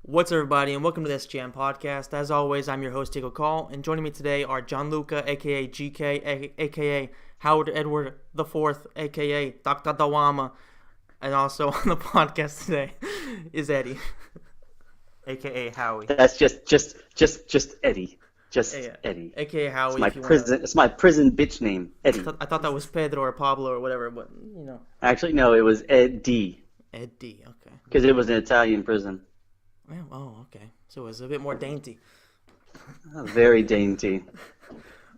What's up, everybody, and welcome to the SGN podcast. As always, I'm your host, Diego Call, and joining me today are Gianluca, a.k.a. GK, a.k.a. Howard Edward IV, a.k.a. Dr. Dawama, and also on the podcast today is Eddie, a.k.a. Howie. That's just Eddie. Eddie. a.k.a. Howie. It's my prison. It's my prison bitch name, Eddie. I thought that was Pedro or Pablo or whatever, but Actually, no, it was Eddie. Eddie, okay. Because it was an Italian prison. Oh, okay. So it was a bit more dainty. Very dainty.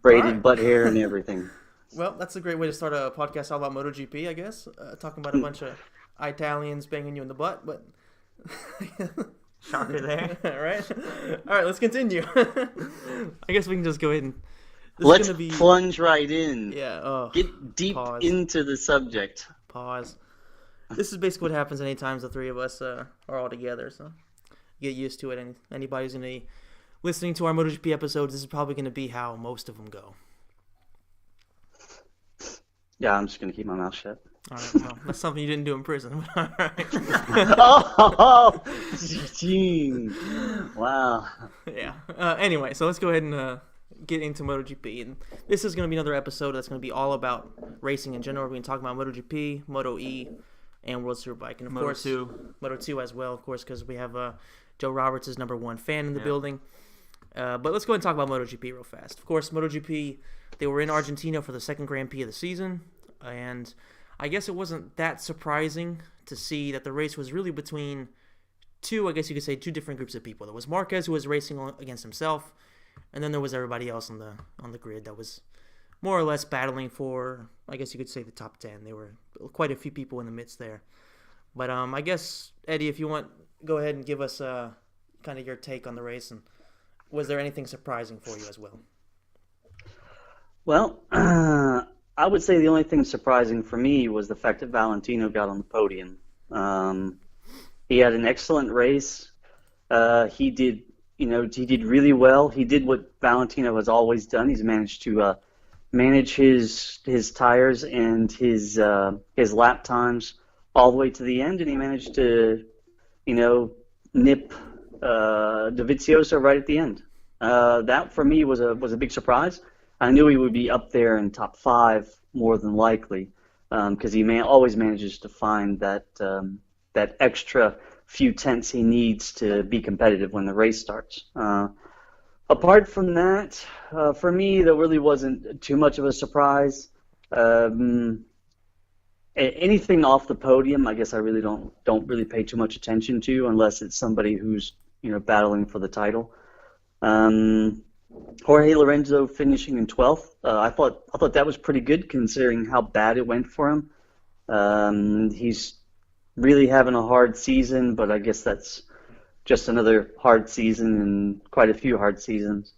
Braided butt hair and everything. Well, that's a great way to start a podcast all about Motogp, I guess. Talking about a bunch of Italians banging you in the butt, but... Shocker there. All right, let's continue. I guess we can just go ahead and... Let's plunge right in. Yeah. Get deep into the subject. Pause. This is basically what happens anytime the three of us are all together, so... Get used to it, and anybody who's going to be listening to our MotoGP episodes, this is probably going to be how most of them go. Yeah, I'm just going to keep my mouth shut. All right, well, that's something you didn't do in prison. All right. Oh, wow. Yeah. Anyway, so let's go ahead and get into MotoGP. And this is going to be another episode that's going to be all about racing in general. We're going to talk about MotoGP, Moto E, and World Superbike. And, of course, Moto 2 as well, of course, because we have Joe Roberts is number one fan in the building. But let's go ahead and talk about MotoGP real fast. Of course, MotoGP, they were in Argentina for the second Grand Prix of the season. And I guess it wasn't that surprising to see that the race was really between two different groups of people. There was Marquez, who was racing against himself. And then there was everybody else on the grid that was more or less battling for, I guess you could say, the top 10. There were quite a few people in the midst there. But I guess, Eddie, if you want, go ahead and give us kind of your take on the race. And was there anything surprising for you as well? Well, I would say the only thing surprising for me was the fact that Valentino got on the podium. He had an excellent race. He did really well. He did what Valentino has always done. He's managed to manage his tires and his lap times all the way to the end, and he managed to, nip Dovizioso right at the end. That for me was a big surprise. I knew he would be up there in top 5 more than likely, because he always manages to find that extra few tenths he needs to be competitive when the race starts. Apart from that, for me, there really wasn't too much of a surprise. Anything off the podium, I guess I really don't really pay too much attention to, unless it's somebody who's battling for the title. Jorge Lorenzo finishing in 12th. I thought that was pretty good considering how bad it went for him. He's really having a hard season, but I guess that's just another hard season and quite a few hard seasons.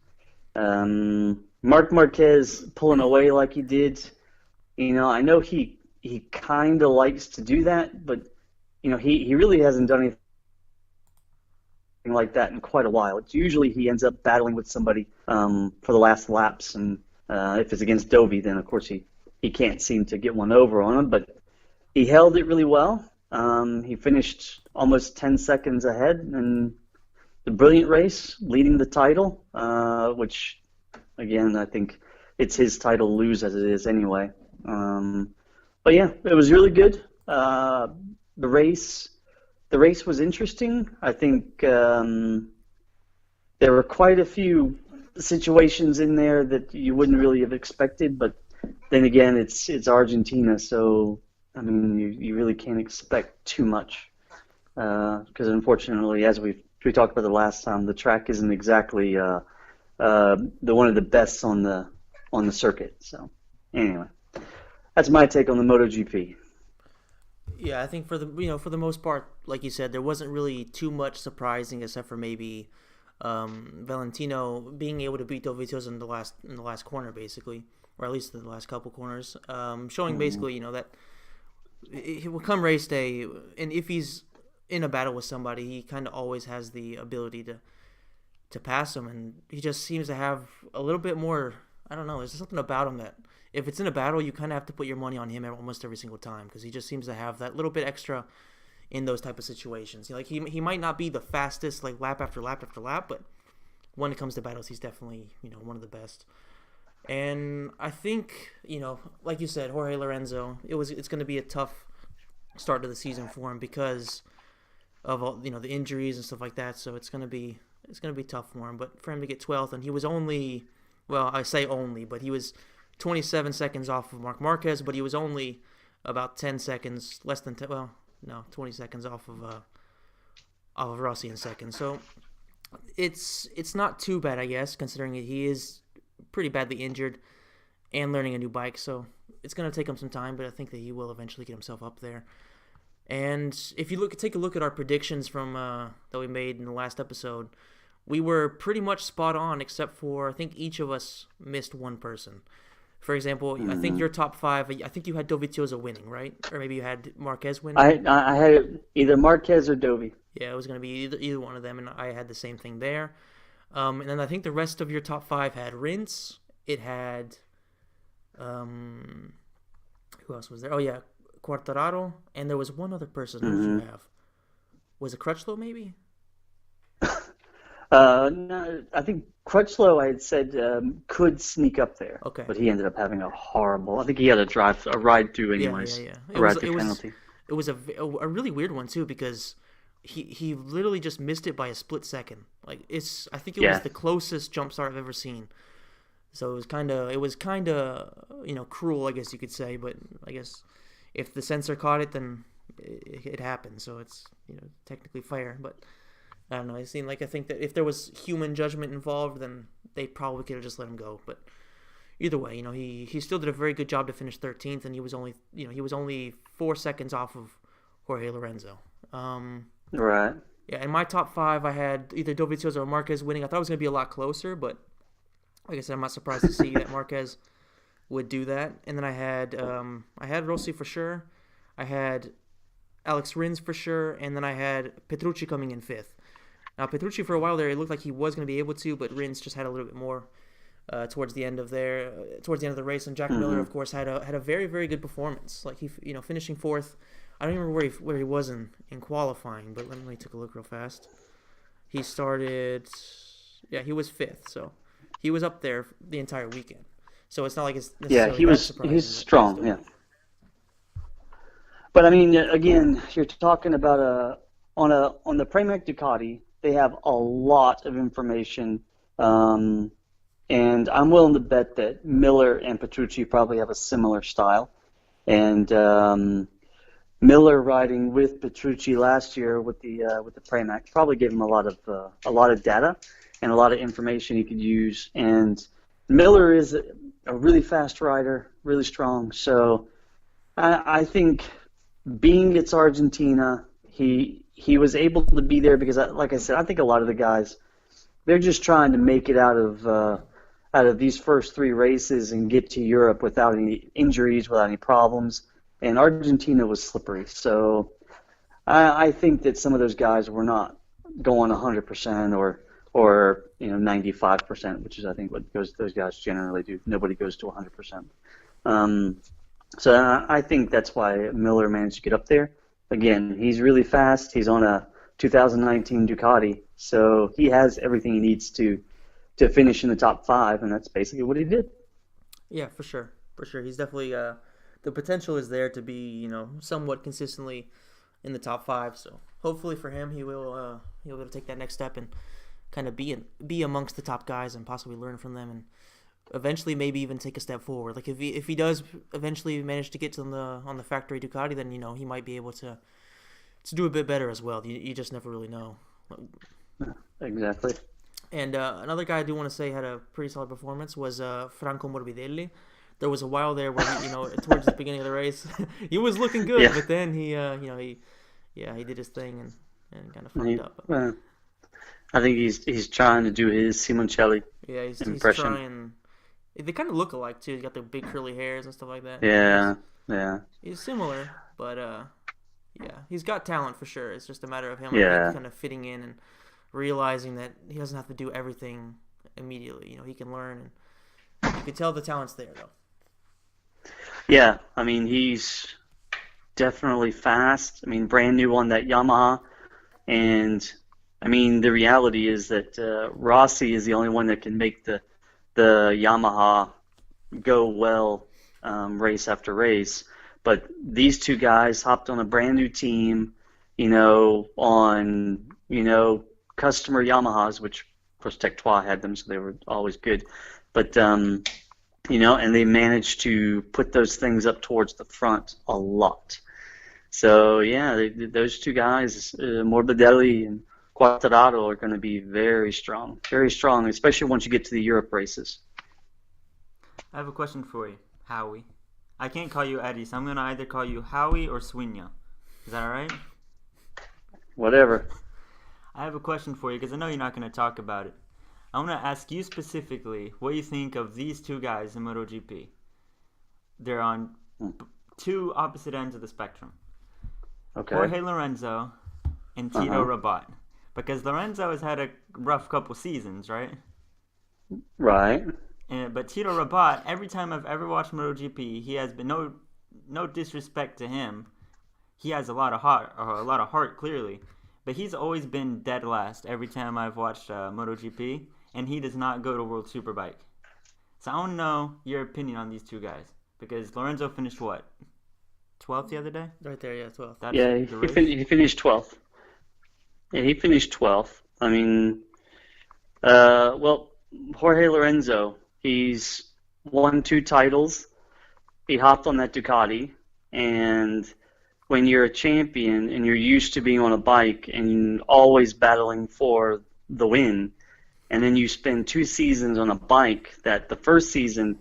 Marc Marquez pulling away like he did. I know he kind of likes to do that, but he really hasn't done anything like that in quite a while. It's usually he ends up battling with somebody for the last laps, and if it's against Dovi, then of course he can't seem to get one over on him, but he held it really well. He finished almost 10 seconds ahead in the brilliant race, leading the title, which, again, I think it's his title to lose as it is anyway. But yeah, it was really good. The race was interesting. I think there were quite a few situations in there that you wouldn't really have expected, but then again, it's Argentina, so I mean, you really can't expect too much, because unfortunately, as we talked about the last time, the track isn't exactly the one of the best on the circuit. So anyway, that's my take on the MotoGP. Yeah, I think for the most part, like you said, there wasn't really too much surprising except for maybe Valentino being able to beat Dovizioso in the last corner, basically, or at least in the last couple corners, showing basically that. It will come race day, and if he's in a battle with somebody, he kind of always has the ability to pass him, and he just seems to have a little bit more, I don't know, there's something about him that if it's in a battle, you kind of have to put your money on him almost every single time, because he just seems to have that little bit extra in those type of situations. Like he might not be the fastest like lap after lap after lap, but when it comes to battles, he's definitely one of the best. And I think like you said, Jorge Lorenzo, it's going to be a tough start to the season for him because of all the injuries and stuff like that. So it's going to be tough for him. But for him to get 12th, and he was only, well, I say only, but he was 27 seconds off of Marc Marquez, but he was only about 10 seconds less than 10, well, no, 20 seconds off of Rossi in second. So it's not too bad, I guess, considering he is pretty badly injured and learning a new bike. So it's going to take him some time, but I think that he will eventually get himself up there. And if you take a look at our predictions from that we made in the last episode, we were pretty much spot on, except for I think each of us missed one person. For example, I think your top 5, I think you had Dovizioso winning, right? Or maybe you had Marquez winning? I had either Marquez or Dovi. Yeah, it was going to be either one of them, and I had the same thing there. And then I think the rest of your top 5 had Rins. It had, who else was there? Oh, yeah, Quartararo. And there was one other person. Who did you have? Was it Crutchlow, maybe? No, I think Crutchlow I had said could sneak up there. Okay. But he ended up having a horrible. I think he had a ride through anyways. Yeah. A ride through penalty. It was a really weird one too because he literally just missed it by a split second. Like I think it was the closest jump start I've ever seen. So it was kind of cruel, I guess you could say. But I guess if the sensor caught it, then it happened. So it's technically fair, but. I don't know. I think that if there was human judgment involved, then they probably could have just let him go. But either way, he still did a very good job to finish 13th, and he was only 4 seconds off of Jorge Lorenzo. Right. Yeah, in my top 5, I had either Dovizioso or Marquez winning. I thought it was going to be a lot closer, but like I said, I'm not surprised to see that Marquez would do that. And then I had Rossi for sure. I had Alex Rins for sure, and then I had Petrucci coming in 5th. Now, Petrucci, for a while there, it looked like he was going to be able to, but Rins just had a little bit more towards the end of the race. And Jack Miller, of course, had a very, very good performance. Like he, finishing 4th. I don't even remember where he was in qualifying, but let me take a look real fast. He started, he was 5th, so he was up there the entire weekend. So it's not like it's necessarily he was strong, yeah. But I mean, again, you're talking about on the Pramac Ducati. They have a lot of information, and I'm willing to bet that Miller and Petrucci probably have a similar style. And Miller riding with Petrucci last year with the Pramac probably gave him a lot of data and a lot of information he could use. And Miller is a really fast rider, really strong. So I think being it's Argentina, he was able to be there because, like I said, I think a lot of the guys, they're just trying to make it out of these first 3 races and get to Europe without any injuries, without any problems. And Argentina was slippery. So I think that some of those guys were not going 100% or 95%, which is I think what those guys generally do. Nobody goes to 100%. So I think that's why Miller managed to get up there. Again, he's really fast. He's on a 2019 Ducati, so he has everything he needs to finish in the top 5, and that's basically what he did. Yeah, for sure. He's definitely the potential is there to be somewhat consistently in the top 5. So hopefully for him, he'll be able to take that next step and kind of be amongst the top guys and possibly learn from them and eventually maybe even take a step forward. Like if he does eventually manage to get on the factory Ducati, then he might be able to do a bit better as well. You just never really know. Exactly. And another guy I do want to say had a pretty solid performance was Franco Morbidelli. There was a while there where towards the beginning of the race he was looking good, but then he did his thing and kind of fucked up. I think he's trying to do his Simoncelli impression. He's trying. They kind of look alike too. He's got the big curly hairs and stuff like that. Yeah. He's similar, but he's got talent for sure. It's just a matter of him kind of fitting in and realizing that he doesn't have to do everything immediately. He can learn, and you can tell the talent's there though. Yeah, I mean he's definitely fast. I mean, brand new on that Yamaha. And, I mean, the reality is that Rossi is the only one that can make the Yamaha go well race after race. But these two guys hopped on a brand new team, on, customer Yamahas, which, of course, Tech Trois had them, so they were always good. But, and they managed to put those things up towards the front a lot. So, yeah, those two guys, Morbidelli and Quartararo, are going to be very strong, especially once you get to the Europe races. I have a question for you, Howie. I can't call you Eddie, so I'm going to either call you Howie or Swinya. Is that all right? Whatever. I have a question for you because I know you're not going to talk about it. I want to ask you specifically what you think of these two guys in MotoGP. They're on two opposite ends of the spectrum. Okay. Jorge Lorenzo and Tito Rabat. Because Lorenzo has had a rough couple seasons, right? Right. But Tito Rabat, every time I've ever watched MotoGP, he has been no disrespect to him. He has a lot of heart, clearly. But he's always been dead last every time I've watched MotoGP, and he does not go to World Superbike. So I want to know your opinion on these two guys. Because Lorenzo finished what? 12th the other day? Right there, yeah, 12th. He finished 12th. Yeah, he finished 12th. I mean, Jorge Lorenzo, he's won 2 titles. He hopped on that Ducati, and when you're a champion and you're used to being on a bike and always battling for the win, and then you spend 2 seasons on a bike that the first season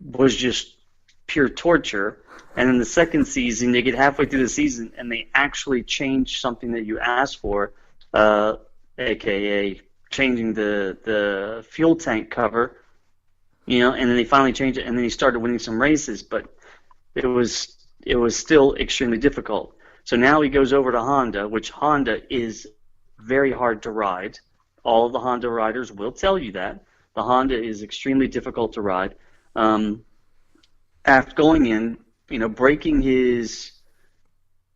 was just pure torture, and then the second season they get halfway through the season and they actually change something that you asked for, aka changing the fuel tank cover, and then they finally changed it, and then he started winning some races, but it was still extremely difficult. So now he goes over to Honda, which Honda is very hard to ride. All of the Honda riders will tell you that. The Honda is extremely difficult to ride. After going in, breaking his,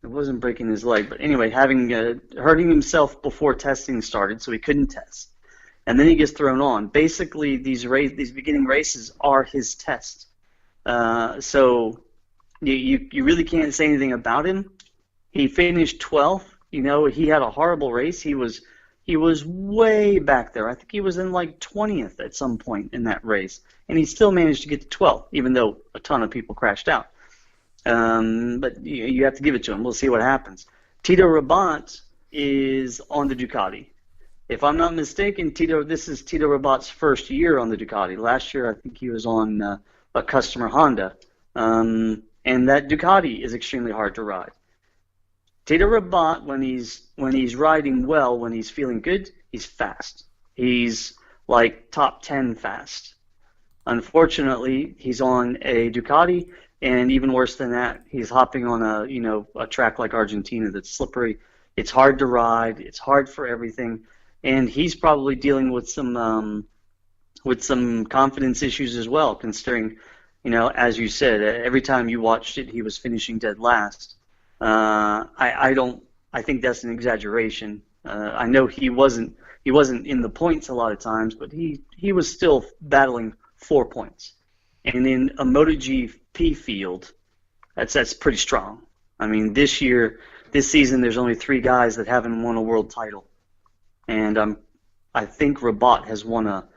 it wasn't breaking his leg, but anyway, hurting himself before testing started, so he couldn't test. And then he gets thrown on. Basically, these beginning races are his test. So you really can't say anything about him. He finished 12th. He had a horrible race. He was way back there. I think he was in like 20th at some point in that race. And he still managed to get to 12th, even though a ton of people crashed out. But you have to give it to him. We'll see what happens. Tito Rabat is on the Ducati. If I'm not mistaken, this is Tito Rabat's first year on the Ducati. Last year, I think he was on a customer Honda. And that Ducati is extremely hard to ride. Tito Rabat, when he's riding well, when he's feeling good, he's fast. He's like top 10 fast. Unfortunately, he's on a Ducati, and even worse than that, he's hopping on a track like Argentina that's slippery. It's hard to ride. It's hard for everything, and he's probably dealing with some confidence issues as well. Considering, as you said, every time you watched it, he was finishing dead last. I think that's an exaggeration. I know he wasn't in the points a lot of times, but he was still battling 4 points. And in a MotoGP field, that's pretty strong. I mean, this season, there's only 3 guys that haven't won a world title. And I think Rabat has won a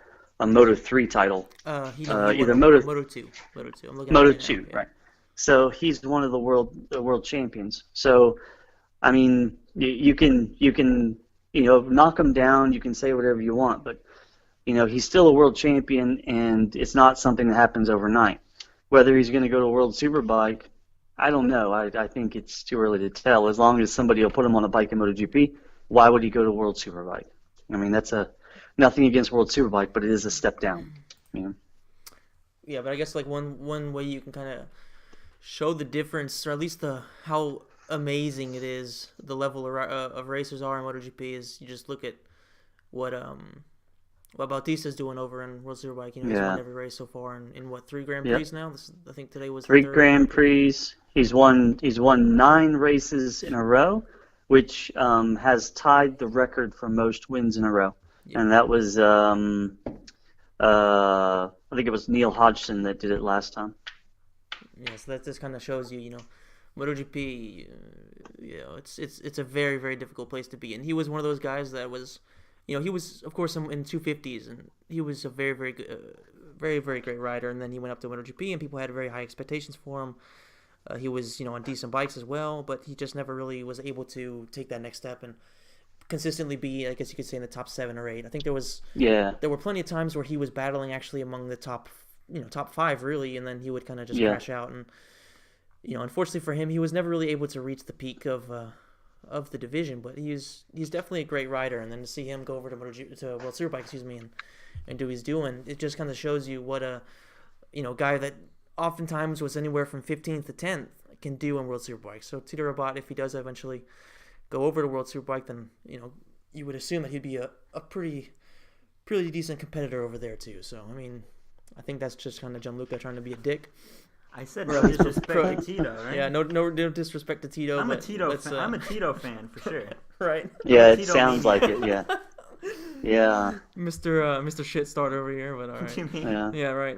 Moto3 title. Either Moto2. I'm looking at Moto2, right. So he's one of the world champions. So, I mean, you can knock him down, you can say whatever you want, but he's still a world champion, and it's not something that happens overnight. Whether he's going to go to World Superbike, I don't know. I think it's too early to tell. As long as somebody will put him on a bike in MotoGP, why would he go to World Superbike? I mean, that's nothing against World Superbike, but it is a step down. Yeah, but I guess like one way you can kind of show the difference, or at least how amazing it is, the level of racers are in MotoGP, is you just look at what what Bautista's doing over in World Superbike. You know, he's won every race so far in what, 3 Grand Prix now? I think today was the 3 third Grand Prix. He's won 9 races in a row, which has tied the record for most wins in a row. Yep. And that was I think it was Neil Hodgson that did it last time. Yeah, so that just kind of shows you, MotoGP, it's a very, very difficult place to be. And he was one of those guys that was, he was, of course, in 250s, and he was a very, very good, very, very great rider. And then he went up to MotoGP, and people had very high expectations for him. He was, on decent bikes as well, but he just never really was able to take that next step and consistently be, I guess you could say, in the top 7 or 8. I think there were plenty of times where he was battling actually among the top 5 really, and then he would kind of just crash out. And unfortunately for him, he was never really able to reach the peak of the division. But he's definitely a great rider, and then to see him go over to World Superbike, and do what he's doing, it just kind of shows you what a guy that oftentimes was anywhere from 15th to 10th can do on World Superbike. So Tito Rabat, if he does eventually go over to World Superbike, then you would assume that he'd be a pretty decent competitor over there too. So I mean, I think that's just kind of Gianluca trying to be a dick. I said no disrespect to Tito, right? Yeah, no disrespect to Tito. I'm a Tito fan for sure. Right. Yeah, it sounds like it. Yeah. Yeah. Mr. Shitstarter over here, but all right. What do you mean? Yeah, right.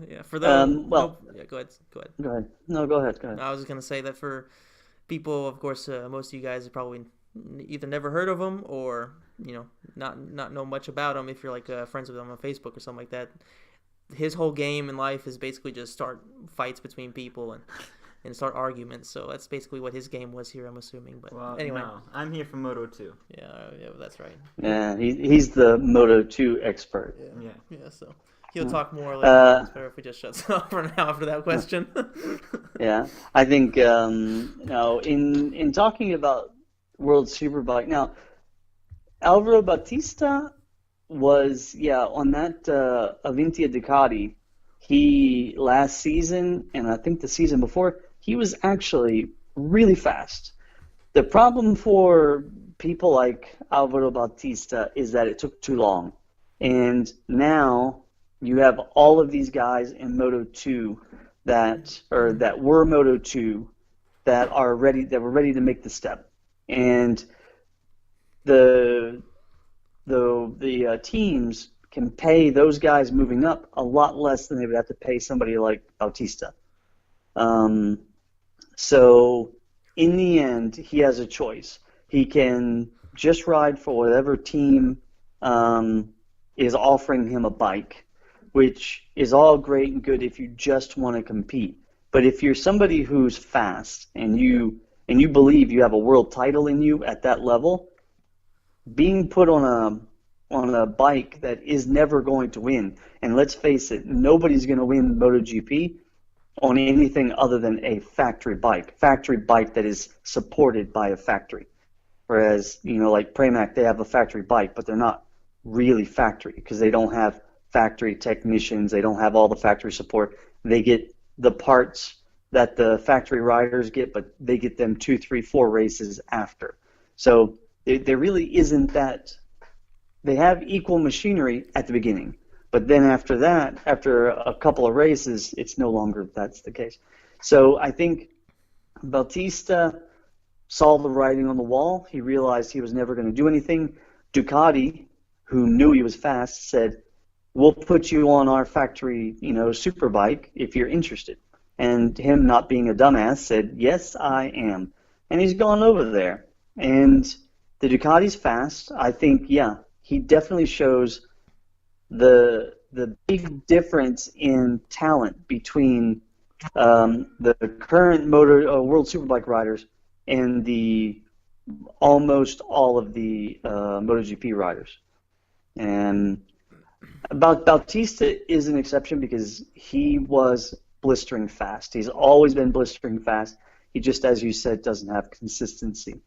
Yeah, for them. Well. Yeah, go ahead. Go ahead. No, go ahead. I was just gonna say that for people, of course, most of you guys have probably either never heard of him or not know much about him. If you're like friends with him on Facebook or something like that, his whole game in life is basically just start fights between people and start arguments. So that's basically what his game was here, I'm assuming. But anyway, no, I'm here for Moto 2. Yeah, that's right. Yeah, he's the Moto 2 expert. Yeah. So he'll talk more later. It's better if we just shut up for now after that question. Yeah, I think in talking about World Superbike now, Alvaro Bautista was on that Avintia Ducati. He last season and I think the season before, he was actually really fast. The problem for people like Alvaro Bautista is that it took too long, and now you have all of these guys in Moto 2 that were Moto 2 that were ready to make the step, and the teams can pay those guys moving up a lot less than they would have to pay somebody like Bautista. So in the end, he has a choice. He can just ride for whatever team is offering him a bike, which is all great and good if you just want to compete. But if you're somebody who's fast and you believe you have a world title in you at that level, being put on a bike that is never going to win, and let's face it, nobody's going to win MotoGP on anything other than a factory bike that is supported by a factory. Whereas, like Pramac, they have a factory bike, but they're not really factory because they don't have factory technicians, they don't have all the factory support. They get the parts that the factory riders get, but they get them 2, 3, 4 races after. So there really isn't that. They have equal machinery at the beginning, but then after that, after a couple of races, it's no longer that's the case. So I think Bautista saw the writing on the wall. He realized he was never going to do anything. Ducati, who knew he was fast, said, "We'll put you on our factory, superbike if you're interested." And him, not being a dumbass, said, "Yes, I am." And he's gone over there. And the Ducati's fast. I think, he definitely shows the big difference in talent between the current World Superbike riders and the almost all of the MotoGP riders. And Bautista is an exception because he was blistering fast. He's always been blistering fast. He just, as you said, doesn't have consistency.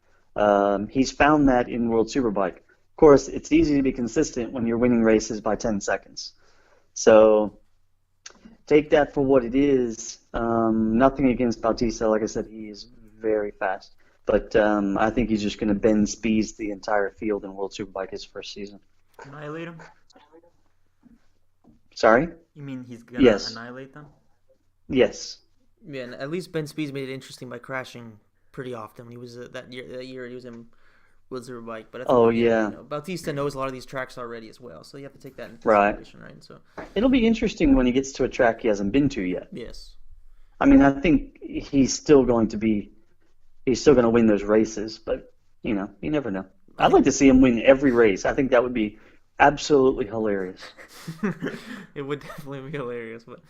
He's found that in World Superbike. Of course, it's easy to be consistent when you're winning races by 10 seconds. So take that for what it is. Nothing against Bautista. Like I said, he is very fast. But I think he's just going to bend speeds the entire field in World Superbike his first season. Annihilate him? Sorry? You mean he's gonna Yes. annihilate them? Yes. Yeah, and at least Ben Speed's made it interesting by crashing pretty often. He was that year he was in World Superbike, but I think Oh, yeah. Bautista knows a lot of these tracks already as well, so you have to take that into Right. consideration, right? So It'll be interesting when he gets to a track he hasn't been to yet. yes, I mean, I think he's still going to win those races, but, you never know. I'd like to see him win every race. I think that would be absolutely hilarious. it would definitely be hilarious, but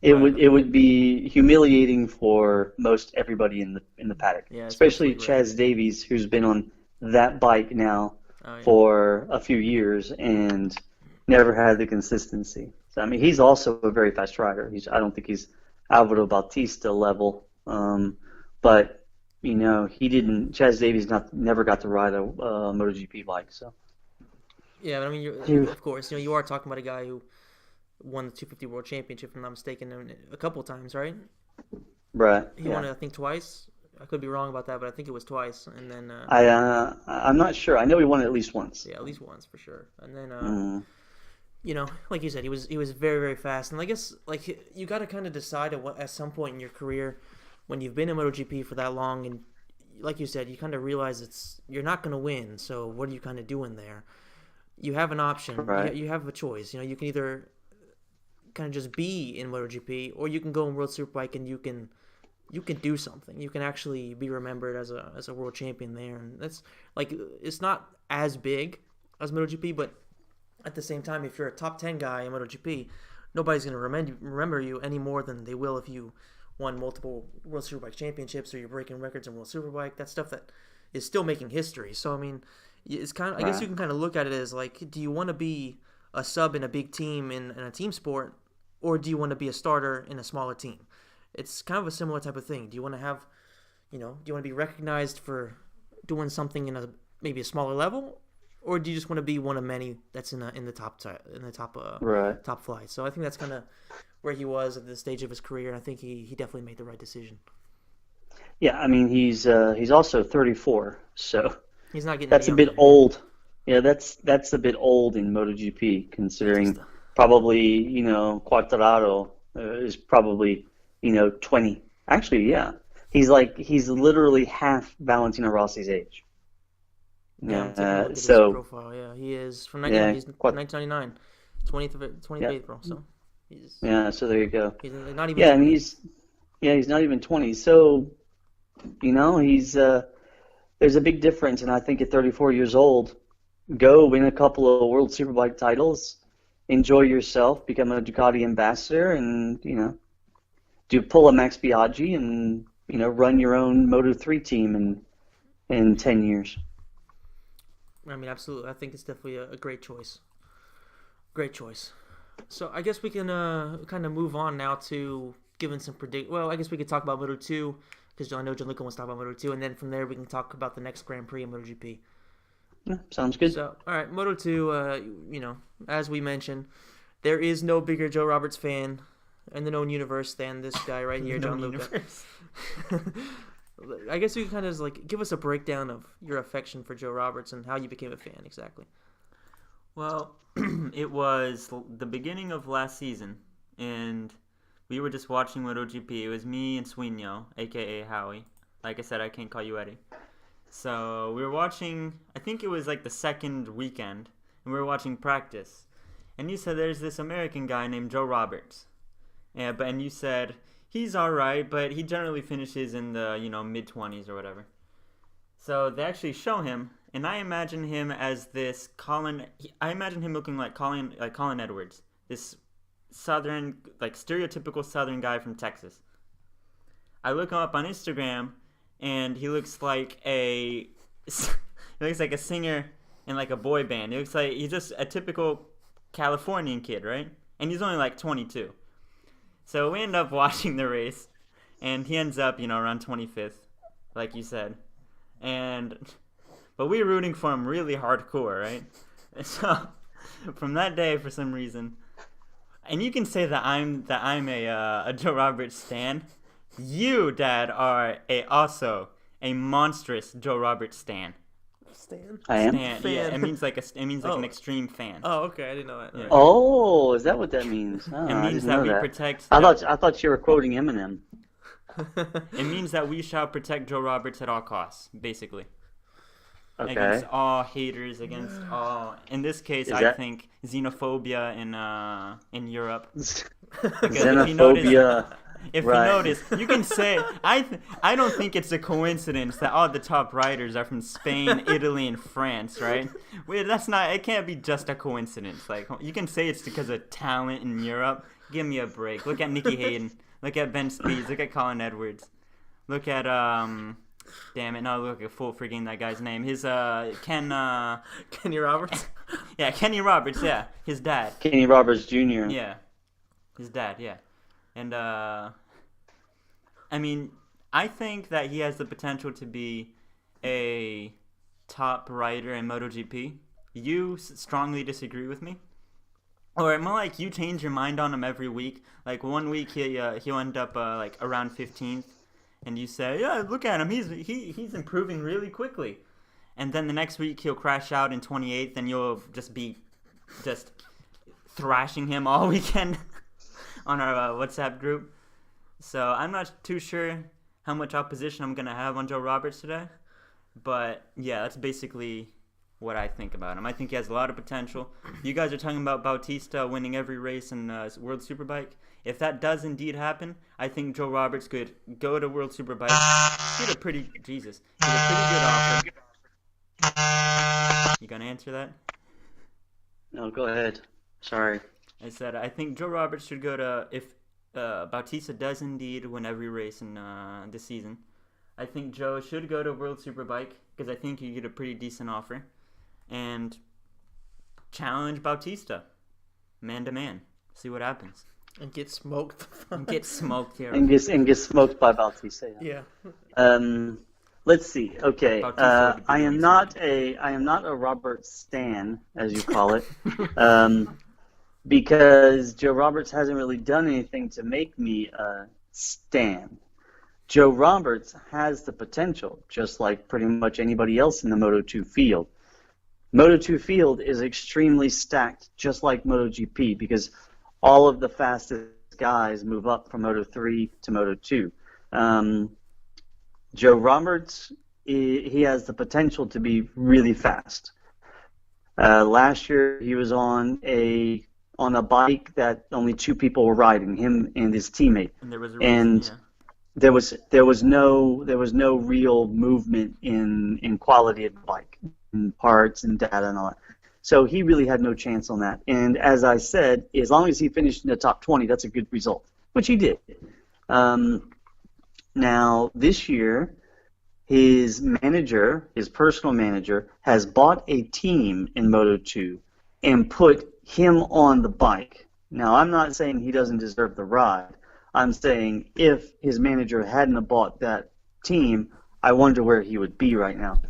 It would be humiliating for most everybody in the paddock, Yeah, especially especially Chaz Davies, who's been on that bike now Oh, yeah. for a few years and never had the consistency. So I mean, he's also a very fast rider. I don't think he's Alvaro Bautista level, but he didn't. Chaz Davies never got to ride a MotoGP bike, so. Yeah, but I mean, of course, you are talking about a guy who won the 250 World Championship, if I'm not mistaken, a couple of times, right? Right. He won it, I think, twice. I could be wrong about that, but I think it was twice. And then I'm not sure. I know he won it at least once. Yeah, at least once for sure. And then like you said, he was very, very fast. And I guess you got to kind of decide at some point in your career when you've been in MotoGP for that long, and like you said, you kind of realize you're not going to win. So what are you kind of doing there? You have an option. Right. You have a choice. You can either kind of just be in MotoGP, or you can go in World Superbike and you can do something. You can actually be remembered as a world champion there, and that's it's not as big as MotoGP, but at the same time, if you're a top 10 guy in MotoGP, nobody's going to remember you any more than they will if you won multiple World Superbike championships or you're breaking records in World Superbike. That's stuff that is still making history. So I mean, it's kind of I guess you can kind of look at it as do you want to be a sub in a big team in a team sport, or do you want to be a starter in a smaller team? It's kind of a similar type of thing. Do you want to have, do you want to be recognized for doing something in maybe a smaller level, or do you just want to be one of many that's in the top top flight? So I think that's kind of where he was at this stage of his career, and I think he definitely made the right decision. Yeah, I mean he's also 34, so he's not getting. That's a bit old. Yeah, that's a bit old in MotoGP, considering probably Quartararo is probably 20. Actually, yeah, he's literally half Valentino Rossi's age. Yeah, so his profile. Yeah, he is from 1999, 20th April. So so there you go. He's not even. Yeah, and he's not even 20. So he's there's a big difference, and I think at 34 years old, go win a couple of World Superbike titles, enjoy yourself, become a Ducati ambassador, and pull a Max Biaggi and run your own Moto3 team in 10 years. I mean, absolutely. I think it's definitely a great choice. Great choice. So I guess we can kind of move on now to giving some Well, I guess we could talk about Moto2 because I know Gianluca wants to talk about Moto2, and then from there we can talk about the next Grand Prix in MotoGP. Yeah, sounds good. So, all right, Moto2. As we mentioned, there is no bigger Joe Roberts fan in the known universe than this guy right here, Gianluca. I guess you can kind of give us a breakdown of your affection for Joe Roberts and how you became a fan exactly. Well, it was the beginning of last season, and we were just watching MotoGP. It was me and Swinyo, a.k.a. Howie. Like I said, I can't call you Eddie. So we were watching, I think it was the second weekend, and we were watching practice. And you said there's this American guy named Joe Roberts. And you said he's all right, but he generally finishes in the mid-20s or whatever. So they actually show him, and I imagine him as this I imagine him looking like Colin Edwards, this southern, stereotypical southern guy from Texas. I look him up on Instagram, and he looks like a singer in a boy band. He looks like he's just a typical Californian kid, right? And he's only 22. So we end up watching the race, and he ends up, around 25th, like you said. But we were rooting for him really hardcore, right? So from that day, for some reason, and you can say that I'm a Joe Roberts stan. You, Dad, are also a monstrous Joe Roberts stan. Stan? I am. Stan. Fan. Yeah, it means like Oh. an extreme fan. Oh, okay. I didn't know that. Yeah. Oh, is that what that means? Oh, It I means didn't that know we that. protect. I thought you were quoting Eminem. It means that we shall protect Joe Roberts at all costs, basically. Okay. Against all haters, against all. In this case, Is I that- think xenophobia in Europe. Xenophobia. If Right. you notice, you can say I don't think it's a coincidence that all the top riders are from Spain, Italy, and France, right? Wait, that's not. It can't be just a coincidence. Like you can say it's because of talent in Europe. Give me a break. Look at Nicky Hayden. Look at Ben Speeds. Look at Colin Edwards. Look at Damn it! No, look at full forgetting that guy's name. His Kenny Roberts. Yeah, Kenny Roberts. Yeah, his dad. Kenny Roberts Jr. Yeah, his dad. Yeah, and I mean, I think that he has the potential to be a top rider in MotoGP. You strongly disagree with me, or more like you change your mind on him every week. Like 1 week he'll end up like around 15th, and you say, yeah, look at him, he's improving really quickly, and then the next week he'll crash out in 28th, and you'll just be thrashing him all weekend on our WhatsApp group. So I'm not too sure how much opposition I'm gonna have on Joe Roberts today, but yeah, that's basically what I think about him. I think he has a lot of potential. You guys are talking about Bautista winning every race in World Superbike. If that does indeed happen, I think Joe Roberts could go to World Superbike, get a pretty good offer. You gonna answer that? No, go ahead. Sorry. I said I think Joe Roberts should go to, if Bautista does indeed win every race in this season, I think Joe should go to World Superbike because I think you get a pretty decent offer and challenge Bautista man to man. See what happens. And get smoked. And get smoked here. And get smoked by Bautista. Yeah. Let's see. Okay. Bautista would be I am doing not a Robert Stan, as you call it, because Joe Roberts hasn't really done anything to make me a stan. Joe Roberts has the potential, just like pretty much anybody else in the Moto2 field. Moto2 field is extremely stacked, just like MotoGP, because all of the fastest guys move up from Moto3 to Moto2. Joe Roberts, he has the potential to be really fast. Last year, he was on a bike that only two people were riding, him and his teammate. And there was a reason, yeah. There was no real movement in quality of the bike, in parts and data and all that. So he really had no chance on that. And as I said, as long as he finished in the top 20, that's a good result, which he did. Now this year, his personal manager, has bought a team in Moto2 and put him on the bike. Now I'm not saying he doesn't deserve the ride. I'm saying if his manager hadn't have bought that team, I wonder where he would be right now.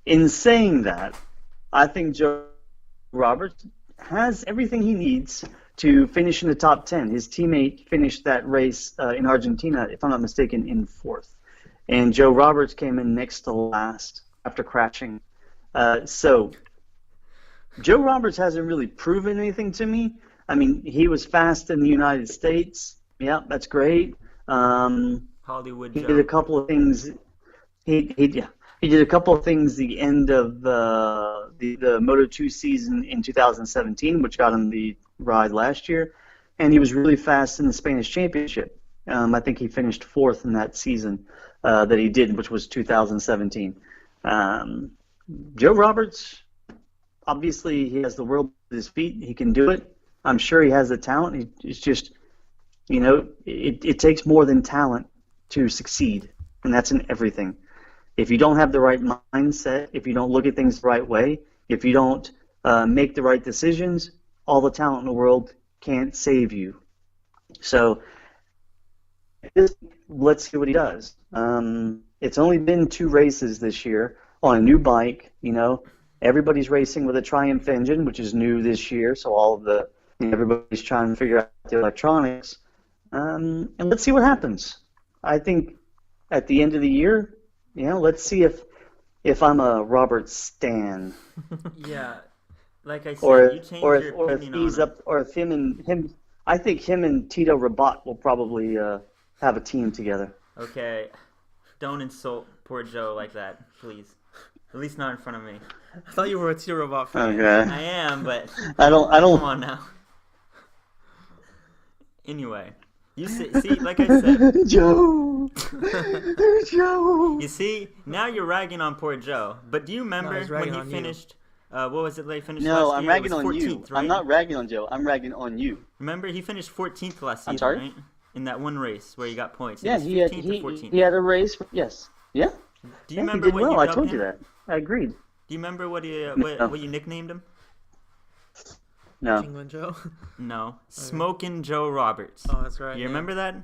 In saying that, I think Joe Roberts has everything he needs to finish in the top 10. His teammate finished that race in Argentina, if I'm not mistaken, in 4th. And Joe Roberts came in next to last after crashing. So Joe Roberts hasn't really proven anything to me. I mean, he was fast in the United States. Yeah, that's great. Hollywood He Joe. did a couple of things. He did a couple of things the end of the Moto2 season in 2017, which got him the ride last year, and he was really fast in the Spanish Championship. I think he finished 4th in that season that he did, which was 2017. Joe Roberts, obviously, he has the world at his feet. He can do it. I'm sure he has the talent. It's just, it takes more than talent to succeed, and that's in everything. If you don't have the right mindset, if you don't look at things the right way, if you don't make the right decisions, all the talent in the world can't save you. So let's see what he does. It's only been 2 races this year on a new bike. Everybody's racing with a Triumph engine, which is new this year. So everybody's trying to figure out the electronics. And let's see what happens. I think at the end of the year, let's see if if I'm a Robert stan, Yeah, like I said, or you changed or your or if opinion he's on him. up, or if him, I think him and Tito Rabat will probably have a team together. Okay, don't insult poor Joe like that, please. At least not in front of me. I thought you were a Tito Robot fan. Okay. I am, but I don't. come on now. Anyway, you see, like I said, Joe. Joe. you see, now you're ragging on poor Joe. But do you remember he's when ragging he on you. finished? What was it? They finished No, last I'm year. It ragging was on 14th, you. right? I'm not ragging on Joe. I'm ragging on you. Remember, he finished 14th last season, I'm sorry? right? In that one race where he got points. Yeah, was he had 15th or 14th. he had a race. Yes. Yeah. Do you Yeah, remember he did what well. you I dubbed told him? you that. I agreed. Do you remember what you No. what you nicknamed him? No. England Joe. No, Smokin Joe Roberts. Oh, that's right. You yeah. remember that?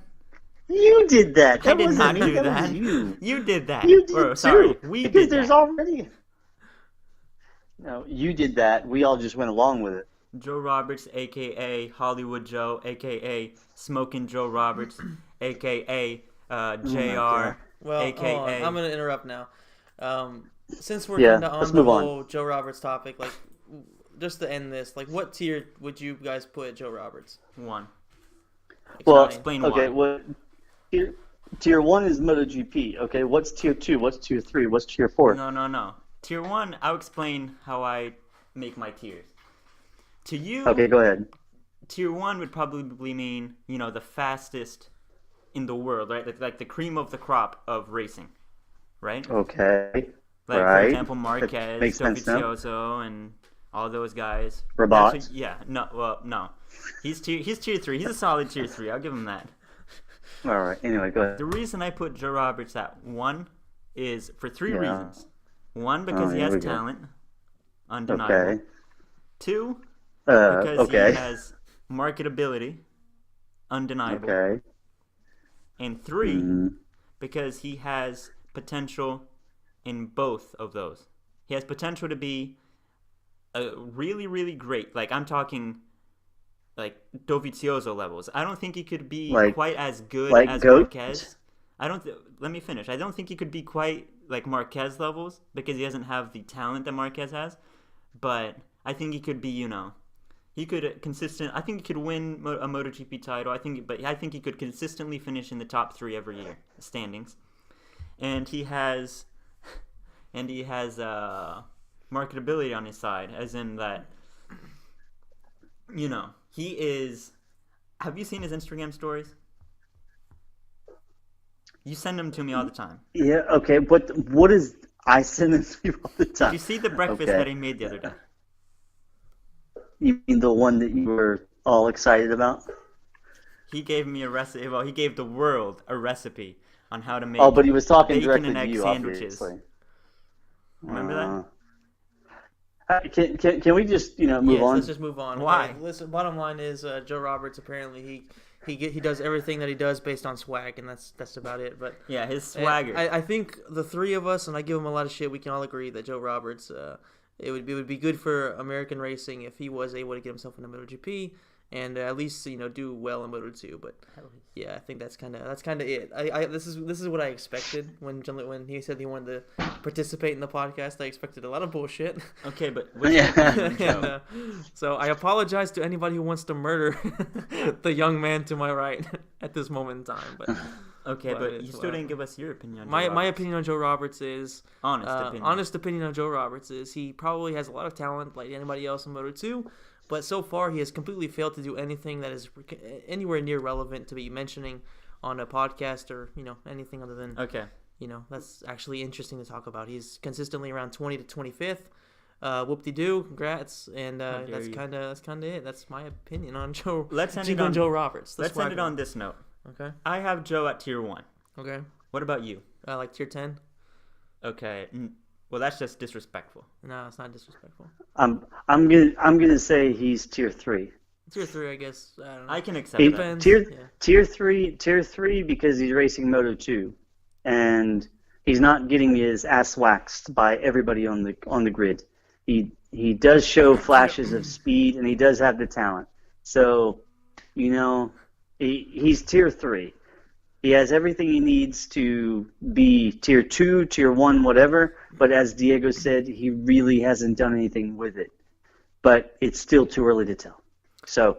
You did that. I That did wasn't not me. do That that. was you. You did that. You did Or, sorry, too. we Because did there's that. already. No, you did that. We all just went along with it. Joe Roberts, aka Hollywood Joe, aka Smokin Joe Roberts, aka JR, Well, aka. hold on. I'm gonna interrupt now. Since we're Yeah, kind of let's on the move on. whole Joe Roberts topic, like, just to end this, like, what tier would you guys put Joe Roberts? 1. Well, Explain okay. why. Well, tier 1 is MotoGP. Okay, what's tier 2? What's tier 3? What's tier 4? No. Tier 1, I'll explain how I make my tiers. To you, Okay, go ahead. Tier 1 would probably mean, the fastest in the world, right? Like the cream of the crop of racing, right? Okay. Like, right. for example, That Marquez, makes sense now. Dovizioso, and all those guys. Rabat. That's no. He's tier 3. He's a solid tier 3. I'll give him that. All right. Anyway, go ahead. The reason I put Joe Roberts at 1 is for 3 Yeah. reasons. 1, because he here has we go. talent, undeniable. Okay. 2, because okay. he has marketability, undeniable. Okay. And 3, Mhm. because he has potential in both of those. He has potential to be really, really great. Like, I'm talking like Dovizioso levels. I don't think he could be quite as good like as GOAT? Marquez. Let me finish. I don't think he could be quite like Marquez levels because he doesn't have the talent that Marquez has. But I think he could be, he could I think he could win a MotoGP title. I think he could consistently finish in the top 3 every year standings. And he has marketability on his side, as in that, he is. Have you seen his Instagram stories? You send them to me all the time. Yeah. Okay. But what is? I send them to you all the time. Did you see the breakfast Okay. that he made the other day? You mean the one that you were all excited about? He gave me a recipe. Well, he gave the world a recipe on how to make. Oh, but he was talking bacon directly and to egg you, sandwiches. obviously. Remember that? Can we just move Yes, on? let's just move on. Why? Okay, listen, bottom line is Joe Roberts apparently he does everything that he does based on swag, and that's about it. But Yeah, his swagger. I think the 3 of us, and I give him a lot of shit, we can all agree that Joe Roberts, it would be good for American racing if he was able to get himself into MotoGP and at least do well in Moto2. But yeah, I think that's kind of it. This is what I expected when he said he wanted to participate in the podcast. I expected a lot of bullshit. Okay, but what's your opinion on Joe? And, so I apologize to anybody who wants to murder the young man to my right at this moment in time. But Okay, but it's you still whatever. didn't give us your opinion on Joe my Roberts. opinion on Joe Roberts is Honest opinion. on Joe Roberts is he probably has a lot of talent like anybody else in Moto2, but so far he has completely failed to do anything that is anywhere near relevant to be mentioning on a podcast or anything other than Okay. that's actually interesting to talk about. He's consistently around 20 to 25th. Whoop-de-doo, congrats, and that's you. kind of it. That's my opinion on Joe. Let's end it on Joe Roberts. Let's end it on this note. Okay. I have Joe at tier 1. Okay. What about you? Like tier 10. Okay. Well, that's just disrespectful. No, it's not disrespectful. I'm gonna say he's tier 3. Tier 3, I guess. I don't know. I can accept He- that. Depends. Tier Yeah. tier three because he's racing Moto2, and he's not getting his ass waxed by everybody on the grid. He does show flashes of speed, and he does have the talent. So, he's tier 3. He has everything he needs to be tier 2, tier 1, whatever. But as Diego said, he really hasn't done anything with it. But it's still too early to tell. So,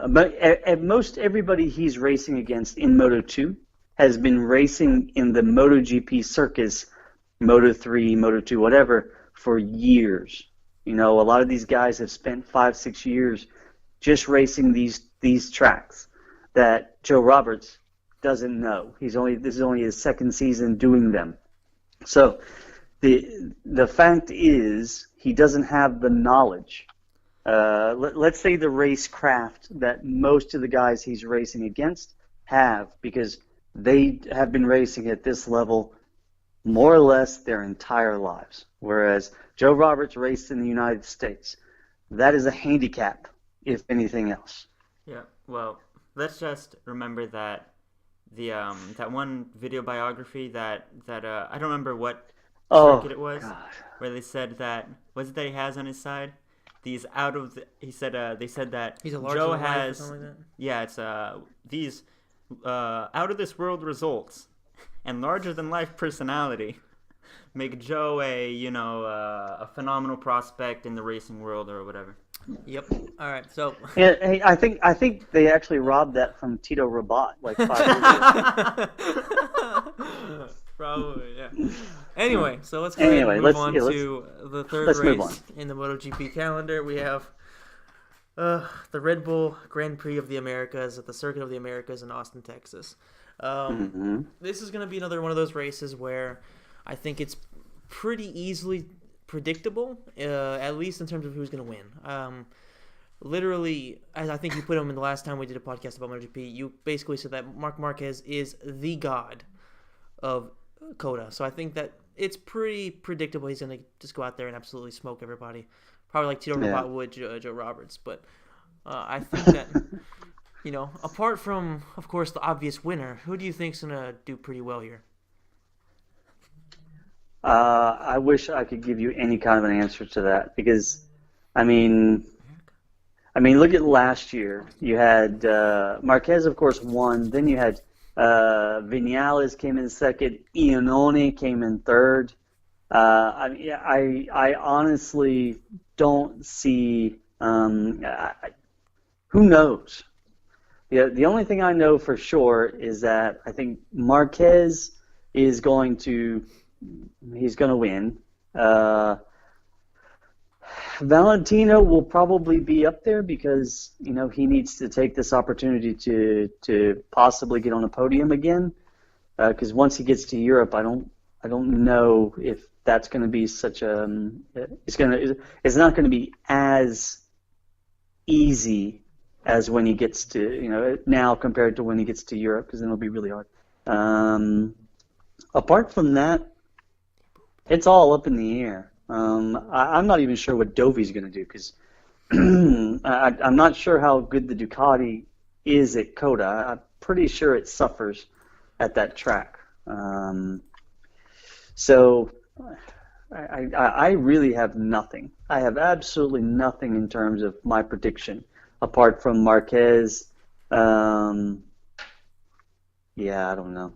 but at most everybody he's racing against in Moto 2 has been racing in the MotoGP circus, Moto 3, Moto 2, whatever, for years. You know, a lot of these guys have spent 5-6 years just racing these tracks that Joe Roberts doesn't know. This is only his second season doing them. So the fact is he doesn't have the knowledge. Let's say the racecraft that most of the guys he's racing against have, because they have been racing at this level more or less their entire lives. Whereas Joe Roberts raced in the United States. That is a handicap, if anything else. Yeah, well, let's just remember that that one video biography that I don't remember what circuit it was, God. where they said that he has on his side these they said that He's a Joe larger has or something like that? yeah, it's these out of this world results and larger than life personality make Joe a phenomenal prospect in the racing world or whatever. Yep. All right. So. Yeah, hey, I think they actually robbed that from Tito Rabat like 5 years ago. Probably, yeah. Anyway, so let's go ahead and move on to the third race in the MotoGP calendar. We have the Red Bull Grand Prix of the Americas at the Circuit of the Americas in Austin, Texas. This is going to be another one of those races where I think it's pretty easily predictable, at least in terms of who's going to win. Literally, as I think you put him in the last time we did a podcast about MotoGP, you basically said that Marc Marquez is the god of COTA. So I think that it's pretty predictable he's going to just go out there and absolutely smoke everybody. Probably like Tito Rabat would Joe Roberts. But I think that, apart from, of course, the obvious winner, who do you think's going to do pretty well here? I wish I could give you any kind of an answer to that because, I mean, look at last year. You had Marquez, of course, won. Then you had Vinales came in second. Iannone came in third. I honestly don't see. Who knows? Yeah, the only thing I know for sure is that I think Marquez is going to. He's going to win. Valentino will probably be up there because he needs to take this opportunity to possibly get on a podium again. Because once he gets to Europe, I don't know if that's going to be such a. It's not going to be as easy as when he gets to now compared to when he gets to Europe, because then it'll be really hard. Apart from that, it's all up in the air. I'm not even sure what Dovi's going to do because I'm not sure how good the Ducati is at COTA. I'm pretty sure it suffers at that track. So I really have nothing. I have absolutely nothing in terms of my prediction apart from Marquez. Yeah, I don't know.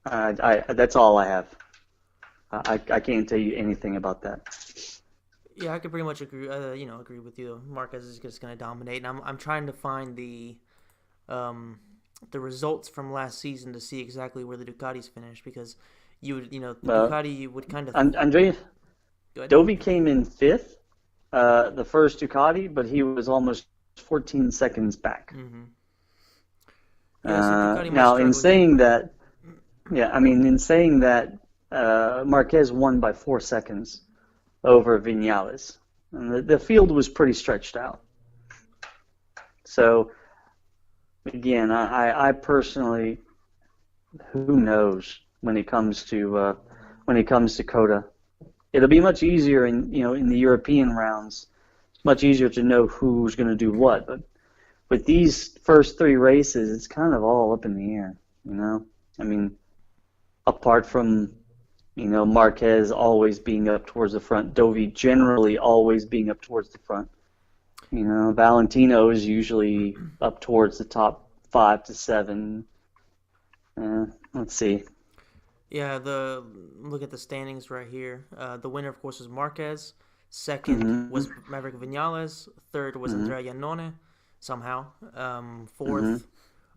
That's all I have. I can't tell you anything about that. Yeah, I could pretty much agree. Agree with you. Marquez is just going to dominate, and I'm trying to find the results from last season to see exactly where the Ducatis finished because Ducati would kind of. Andrea, Dovi came in fifth, the first Ducati, but he was almost 14 seconds back. Mm-hmm. Now, in saying that, Marquez won by 4 seconds over Vinales. And the field was pretty stretched out. So, again, I personally, who knows when it comes to COTA. It'll be much easier in the European rounds. It's much easier to know who's going to do what. But with these first 3 races, it's kind of all up in the air. Apart from Marquez always being up towards the front, Dovi generally always being up towards the front. Valentino is usually up towards the top 5 to 7. Let's see. Yeah, look at the standings right here. The winner, of course, was Marquez. Second was Maverick Vinales. Third was Andrea Iannone, somehow. Fourth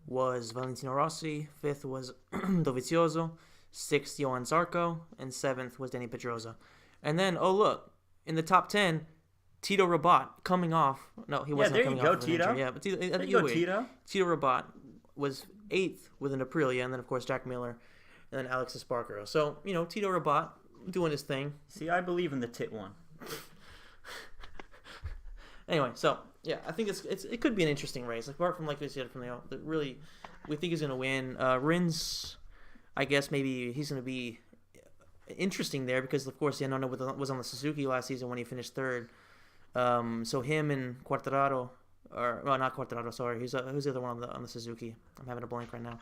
was Valentino Rossi. Fifth was Dovizioso. Sixth, Johan Zarco. And seventh was Danny Pedrosa. And then, oh, look, in the top 10, Tito Rabat coming off. No, he wasn't coming off of an injury. Yeah, but Tito Rabat was eighth with an Aprilia, and then, of course, Jack Miller, and then Alex Espargaro. So, Tito Rabat doing his thing. See, I believe in the tit one. Anyway, so, yeah, I think it could be an interesting race. Apart from, like we said, we think he's going to win. Rins, I guess maybe he's going to be interesting there because, of course, Iannone was on the Suzuki last season when he finished third. So him and Quartararo, not Quartararo, sorry. Who's the other one on the Suzuki? I'm having a blank right now.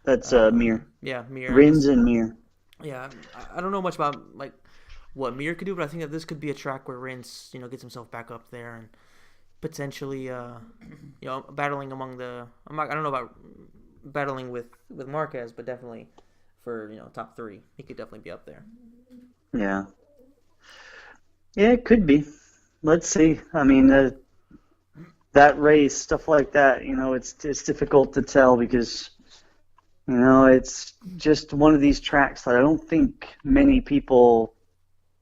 That's Mir. Yeah, Mir. Rins and Mir. Yeah, I don't know much about what Mir could do, but I think that this could be a track where Rins, gets himself back up there and potentially, battling among the. I don't know about battling with Marquez, but definitely for top three, he could definitely be up there. Yeah. Yeah, it could be. Let's see. I mean, that race, stuff like that, it's difficult to tell because, it's just one of these tracks that I don't think many people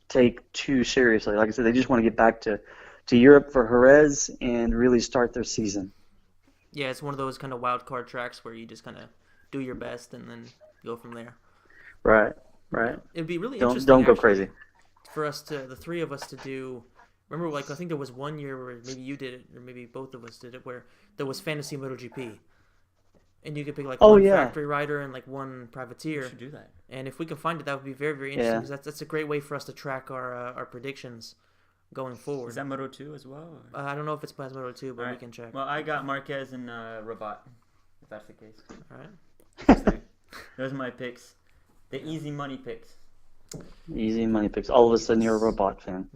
take too seriously. Like I said, they just want to get back to Europe for Jerez and really start their season. Yeah, it's one of those kind of wild card tracks where you just kind of do your best and then go from there. Right. It'd be really interesting. Don't go crazy. For us the three of us to do. Remember, I think there was one year where maybe you did it, or maybe both of us did it, where there was Fantasy MotoGP. And you could pick one factory rider and one privateer. We should do that. And if we can find it, that would be very, very interesting. Because that's a great way for us to track our predictions going forward. Is that Moto 2 as well? I don't know if it's past Moto 2, but we can check. Well, I got Marquez and Rabat, if that's the case. All right. Those are my picks. The easy money picks. Easy money picks. All of a sudden, you're a Rabat fan.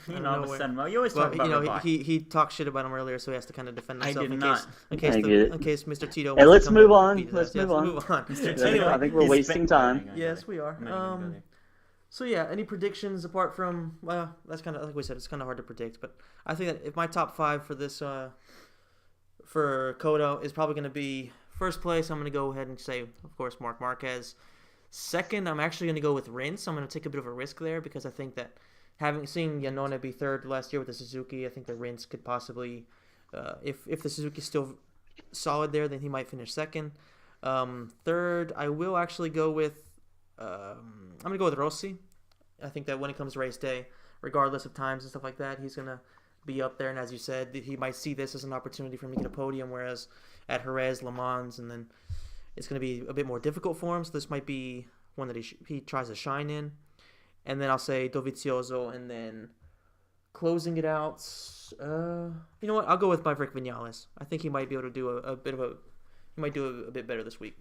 Yeah. All of a sudden. Well, you always talk about Rabat. He talked shit about him earlier, so he has to kind of defend himself. I did not. In case Mr. Tito. Hey, let's move on. Let's move on. Anyway, I think we're wasting time. Yes, we are. So yeah, any predictions apart from that's kind of like we said, it's kind of hard to predict. But I think that if my top 5 for this for COTA is probably going to be first place, I'm going to go ahead and say, of course, Marc Marquez. Second, I'm actually going to go with Rins. I'm going to take a bit of a risk there because I think that seeing Iannone be third last year with the Suzuki, I think that Rins could possibly, if the Suzuki's still solid there, then he might finish second. Third, I will actually go with, I'm going to go with Rossi. I think that when it comes to race day, regardless of times and stuff like that, he's going to be up there. And as you said, he might see this as an opportunity for him to get a podium, whereas at Jerez, Le Mans, and then it's going to be a bit more difficult for him, so this might be one that he tries to shine in. And then I'll say Dovizioso, and then closing it out, you know what? I'll go with Maverick Vinales. I think he might be able to do he might do a bit better this week.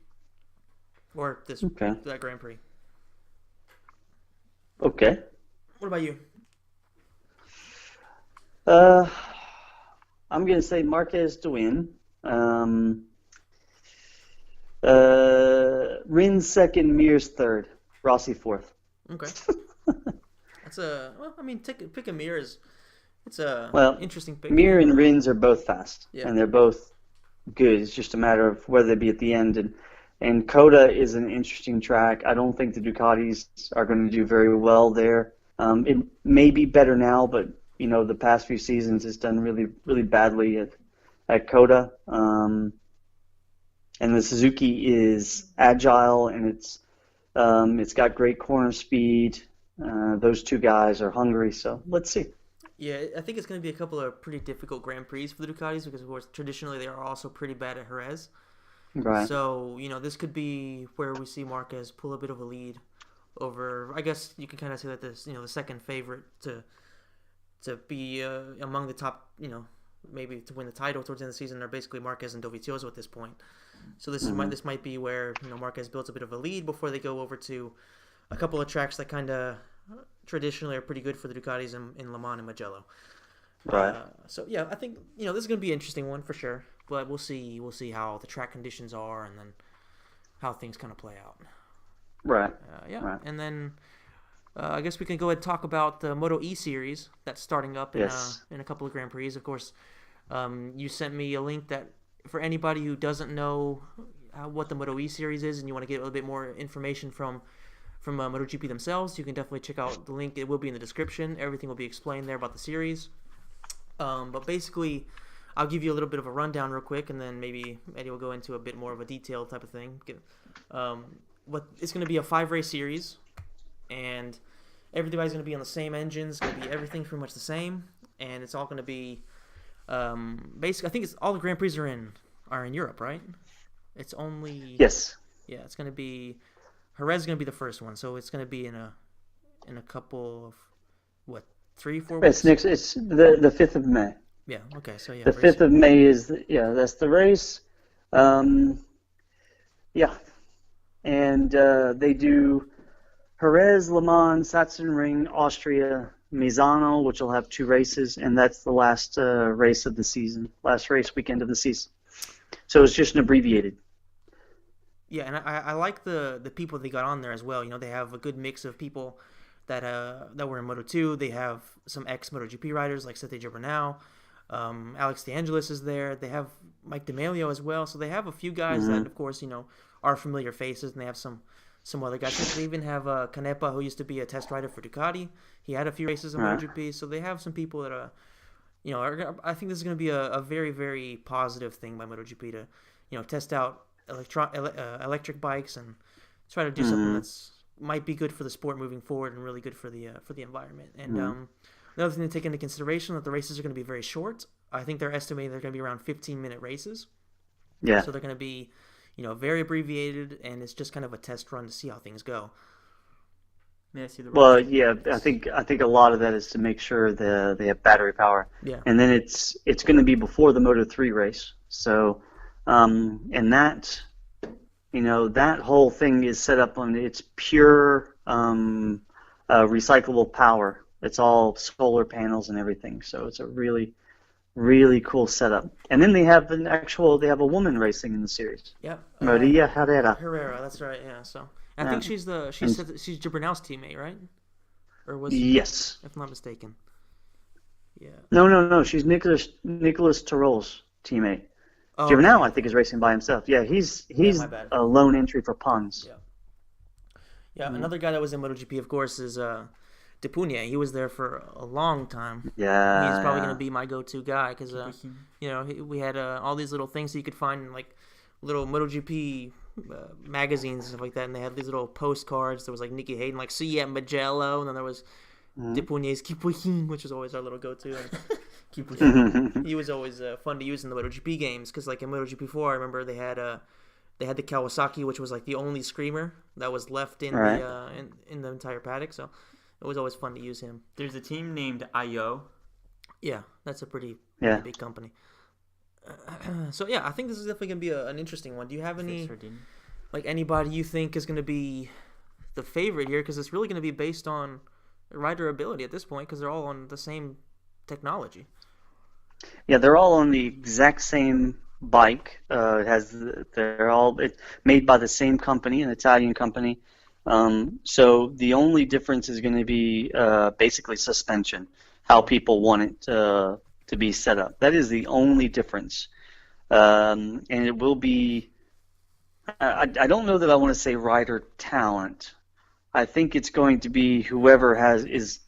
Or that Grand Prix. Okay. What about you? I'm going to say Marquez to win. Rins second, Mir's third, Rossi fourth. Okay. That's pick a Mir is interesting pick. Mir and Rins are both fast, yeah. And they're both good. It's just a matter of whether they be at the end. And COTA is an interesting track. I don't think the Ducatis are going to do very well there. It may be better now, but the past few seasons it's done really, really badly at COTA. And the Suzuki is agile, and it's got great corner speed. Those two guys are hungry, so let's see. Yeah, I think it's going to be a couple of pretty difficult Grand Prix for the Ducatis because, of course, traditionally they are also pretty bad at Jerez. Right. So, this could be where we see Marquez pull a bit of a lead over, I guess you can kind of say that this, the second favorite to be among the top, maybe to win the title towards the end of the season are basically Marquez and Dovizioso at this point. So this might be where Marquez builds a bit of a lead before they go over to a couple of tracks that kind of traditionally are pretty good for the Ducatis in Le Mans and Mugello. Right. So yeah, I think this is going to be an interesting one for sure. But we'll see how the track conditions are, and then how things kind of play out. Right. Yeah, Right. and then I guess we can go ahead and talk about the Moto E series that's starting up in Yes. In a couple of Grand Prix. Of course, you sent me a link that for anybody who doesn't know what the Moto E series is and you want to get a little bit more information from MotoGP themselves, you can definitely check out the link. It will be in the description. Everything will be explained there about the series. But basically, I'll give you a little bit of a rundown real quick, and then maybe Eddie will go into a bit more of a detailed type of thing. What it's going to be a 5-race series, and everybody's going to be on the same engines. It's going to be everything pretty much the same, and it's all going to be basically. I think it's all the Grand Prix are in Europe, right? It's only Yes. Yeah, it's going to be Jerez is going to be the first one, so it's going to be in a couple of 3-4 weeks. It's the 5th of May. Yeah. Okay. So yeah. The 5th of May is that's the race. Yeah, and they do Jerez, Le Mans, Sachsenring, Austria, Misano, which will have 2 races, and that's the last race of the season, last race weekend of the season. So it's just an abbreviated. Yeah, and I like the people they got on there as well. You know, they have a good mix of people that were in Moto 2. They have some ex-MotoGP riders like Sete Gibernau. Alex DeAngelis is there. They have Mike D'Amelio as well. So they have a few guys that, of course, are familiar faces, and they have some other guys. They even have Canepa, who used to be a test rider for Ducati. He had a few races in MotoGP. So they have some people that I think this is going to be a very, very positive thing by MotoGP to, test out electric bikes and try to do something that's might be good for the sport moving forward and really good for the environment. And another thing to take into consideration that the races are going to be very short. I think they're estimating they're going to be around 15-minute races. Yeah. So they're going to be, very abbreviated, and it's just kind of a test run to see how things go. May I see the Well, yeah, I think a lot of that is to make sure they have battery power. Yeah. And then it's going to be before the Moto 3 race. So, and that, that whole thing is set up on its pure recyclable power. It's all solar panels and everything. So it's a really, really cool setup. And then they have a woman racing in the series. Yeah. Maria Herrera. Herrera, that's right. Yeah. So I think she's Gibernau's teammate, right? Or was Yes. if I'm not mistaken. Yeah. No. She's Nicholas Tirol's teammate. Oh, Gibernau, okay. I think, is racing by himself. Yeah, he's my bad. a lone entry for Pons. Yeah. Yeah. Another guy that was in MotoGP, of course, is Depunia. He was there for a long time. Yeah. He's probably going to be my go-to guy because we had all these little things that you could find in like little MotoGP magazines and stuff like that, and they had these little postcards. There was like Nicky Hayden, like "See you at Magello," and then there was Depunia's "Kipuhin," which was always our little go-to. And he was always fun to use in the MotoGP games because, like in MotoGP 4, I remember they had the Kawasaki, which was like the only screamer that was left in in the entire paddock. So it was always fun to use him. There's a team named IO. Yeah, that's a pretty big company. So yeah, I think this is definitely gonna be an interesting one. Do you have anybody you think is gonna be the favorite here? Because it's really gonna be based on rider ability at this point, because they're all on the same technology. Yeah, they're all on the exact same bike. They're all made by the same company, an Italian company. So the only difference is going to be basically suspension, how people want it to be set up. That is the only difference. And it will be, I don't know that I want to say rider talent. I think it's going to be whoever is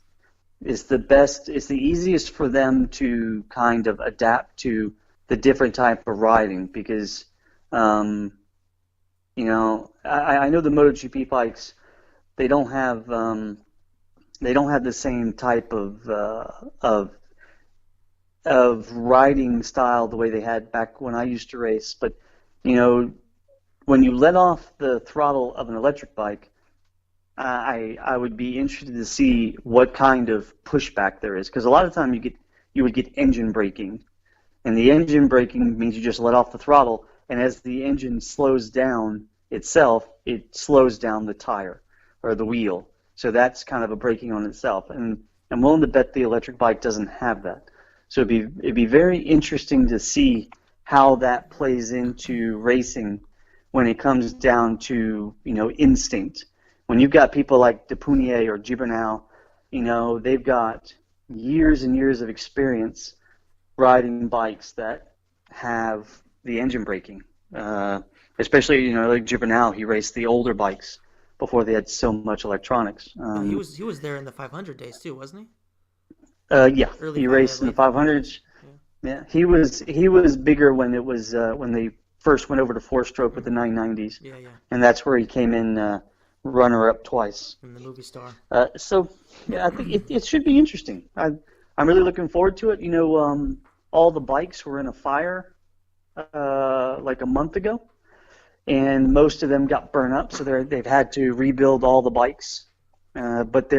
the best, is the easiest for them to kind of adapt to the different type of riding because, I know the MotoGP bikes, they don't have the same type of riding style the way they had back when I used to race. But, when you let off the throttle of an electric bike, I would be interested to see what kind of pushback there is, because a lot of time you would get engine braking, and the engine braking means you just let off the throttle, and as the engine slows down itself, it slows down the tire or the wheel. So that's kind of a braking on itself, and I'm willing to bet the electric bike doesn't have that. So it'd be very interesting to see how that plays into racing when it comes down to, instinct. When you've got people like Depunier or Gibernau, they've got years and years of experience riding bikes that have the engine braking. Especially, like Gibernau, he raced the older bikes before they had so much electronics. He was there in the 500 days too, wasn't he? Yeah, he raced in the 500s. Yeah, he was bigger when it was when they first went over to four-stroke with the 990s. Yeah. And that's where he came in runner-up twice. In the movie star. So yeah, I think it should be interesting. I'm really looking forward to it. All the bikes were in a fire like a month ago, and most of them got burned up. So they've had to rebuild all the bikes, but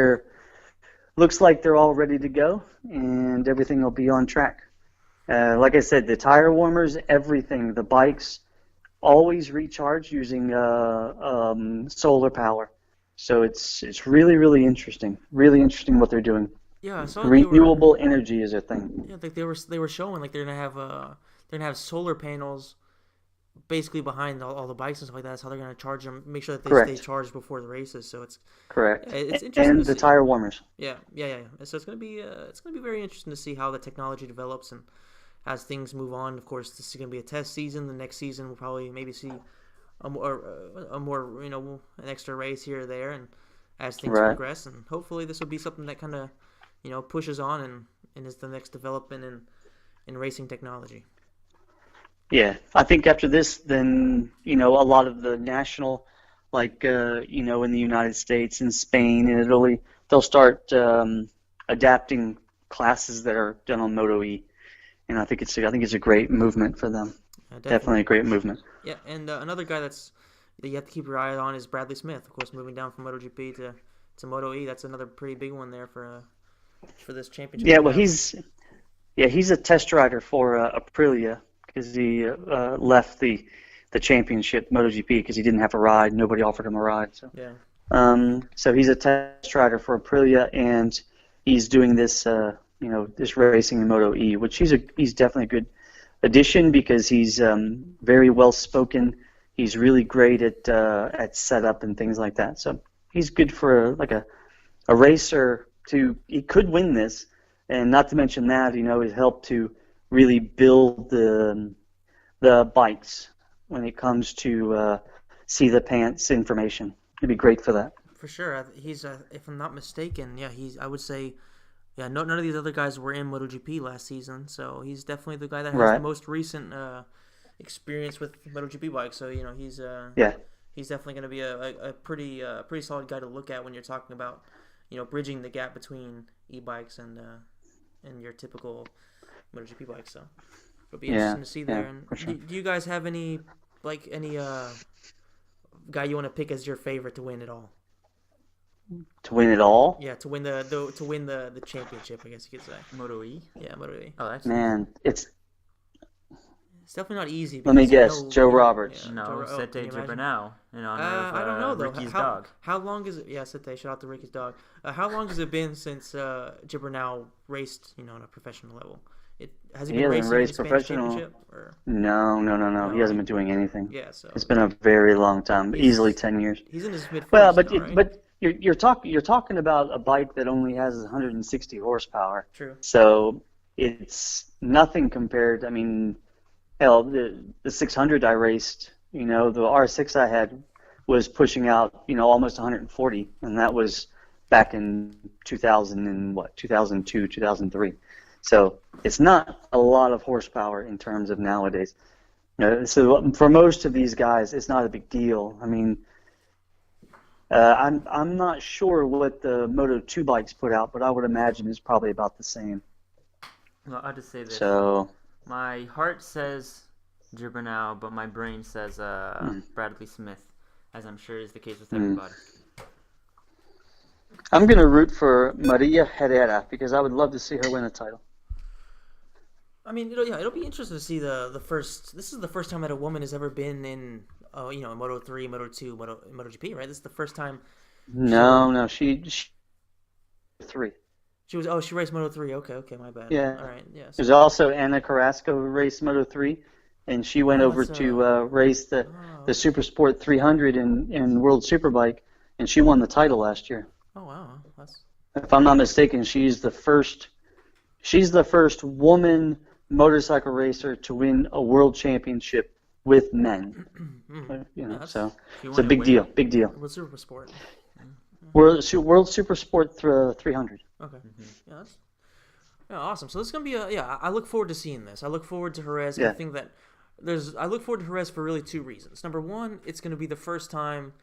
looks like they're all ready to go, and everything will be on track. Like I said, the tire warmers, everything, the bikes, always recharge using solar power. So it's really, really interesting. Really interesting what they're doing. Yeah, I saw renewable energy is a thing. Yeah, like they were showing like they're gonna have solar panels basically behind all the bikes and stuff like that. That's how they're gonna charge them. Make sure that they stay charged before the races. So it's correct. Yeah, it's interesting. And the tire warmers. Yeah. So it's gonna be very interesting to see how the technology develops and as things move on. Of course, this is gonna be a test season. The next season we'll probably maybe see a more an extra race here or there, and as things progress, and hopefully this will be something that kind of pushes on and is the next development in racing technology. Yeah, I think after this, then, a lot of the national, like, in the United States and Spain and Italy, they'll start adapting classes that are done on Moto E. And I think it's a great movement for them. Definitely a great movement. Yeah, and another guy that you have to keep your eye on is Bradley Smith. Of course, moving down from MotoGP to Moto E. That's another pretty big one there for this championship. Yeah, well, he's a test rider for Aprilia because he left the championship MotoGP because he didn't have a ride. Nobody offered him a ride. So yeah. So he's a test rider for Aprilia, and he's doing this this racing in Moto E, which he's definitely a good addition because he's very well spoken. He's really great at setup and things like that. So he's good for a racer. He could win this, and not to mention that he's helped to really build the bikes when it comes to see the pants information. It'd be great for that. For sure, he's if I'm not mistaken, I would say, none of these other guys were in MotoGP last season, so he's definitely the guy that has the most recent experience with MotoGP bikes. So he's definitely going to be a pretty solid guy to look at when you're talking about bridging the gap between e-bikes and your typical MotoGP bikes. So it'll be interesting to see there. Yeah, and sure. Do you guys have any guy you want to pick as your favorite to win it all? To win it all? Yeah, to win the championship, I guess you could say. Moto E? Yeah, Moto E. Oh, that's it's definitely not easy. Let me guess, Joe Roberts. No, Sete Gibernau in honor of I don't know though. Ricky's dog. How long is it? Yeah, Sete. Shout out to Ricky's dog. How long has it been since Gibernau raced? On a professional level. Has he been racing in the Spanish championship? Or? No. He hasn't been doing anything. Yeah, so it's been a very long time, easily 10 years. He's in his mid-40s. Well, right? but you're talking about a bike that only has 160 horsepower. True. So it's nothing compared. I mean, hell, the 600 I raced, the R6 I had was pushing out, almost 140, and that was back in 2002, 2003. So it's not a lot of horsepower in terms of nowadays. So for most of these guys, it's not a big deal. I mean, I'm not sure what the Moto 2 bikes put out, but I would imagine it's probably about the same. Well, I'll just say this. So my heart says Gibernau, but my brain says Bradley Smith, as I'm sure is the case with everybody. I'm going to root for Maria Herrera because I would love to see her win a title. I mean, it'll be interesting to see the first. This is the first time that a woman has ever been in, Moto 3, Moto 2, MotoGP, right? This is the first time. No, she 3. She raced Moto 3. Okay, my bad. Yeah. All right, yes. There's also Anna Carrasco who raced Moto 3, and she went over to race the Super Sport 300 in World Superbike, and she won the title last year. Oh wow, that's. If I'm not mistaken, she's the first woman motorcycle racer to win a world championship with men. So it's a big deal. Big deal. What's Super Sport? World Super Sport 300. Okay. Yeah, that's awesome. So this is gonna be I look forward to seeing this. I look forward to Jerez. Yeah. I think that I look forward to Jerez for really two reasons. Number one, it's gonna be the first time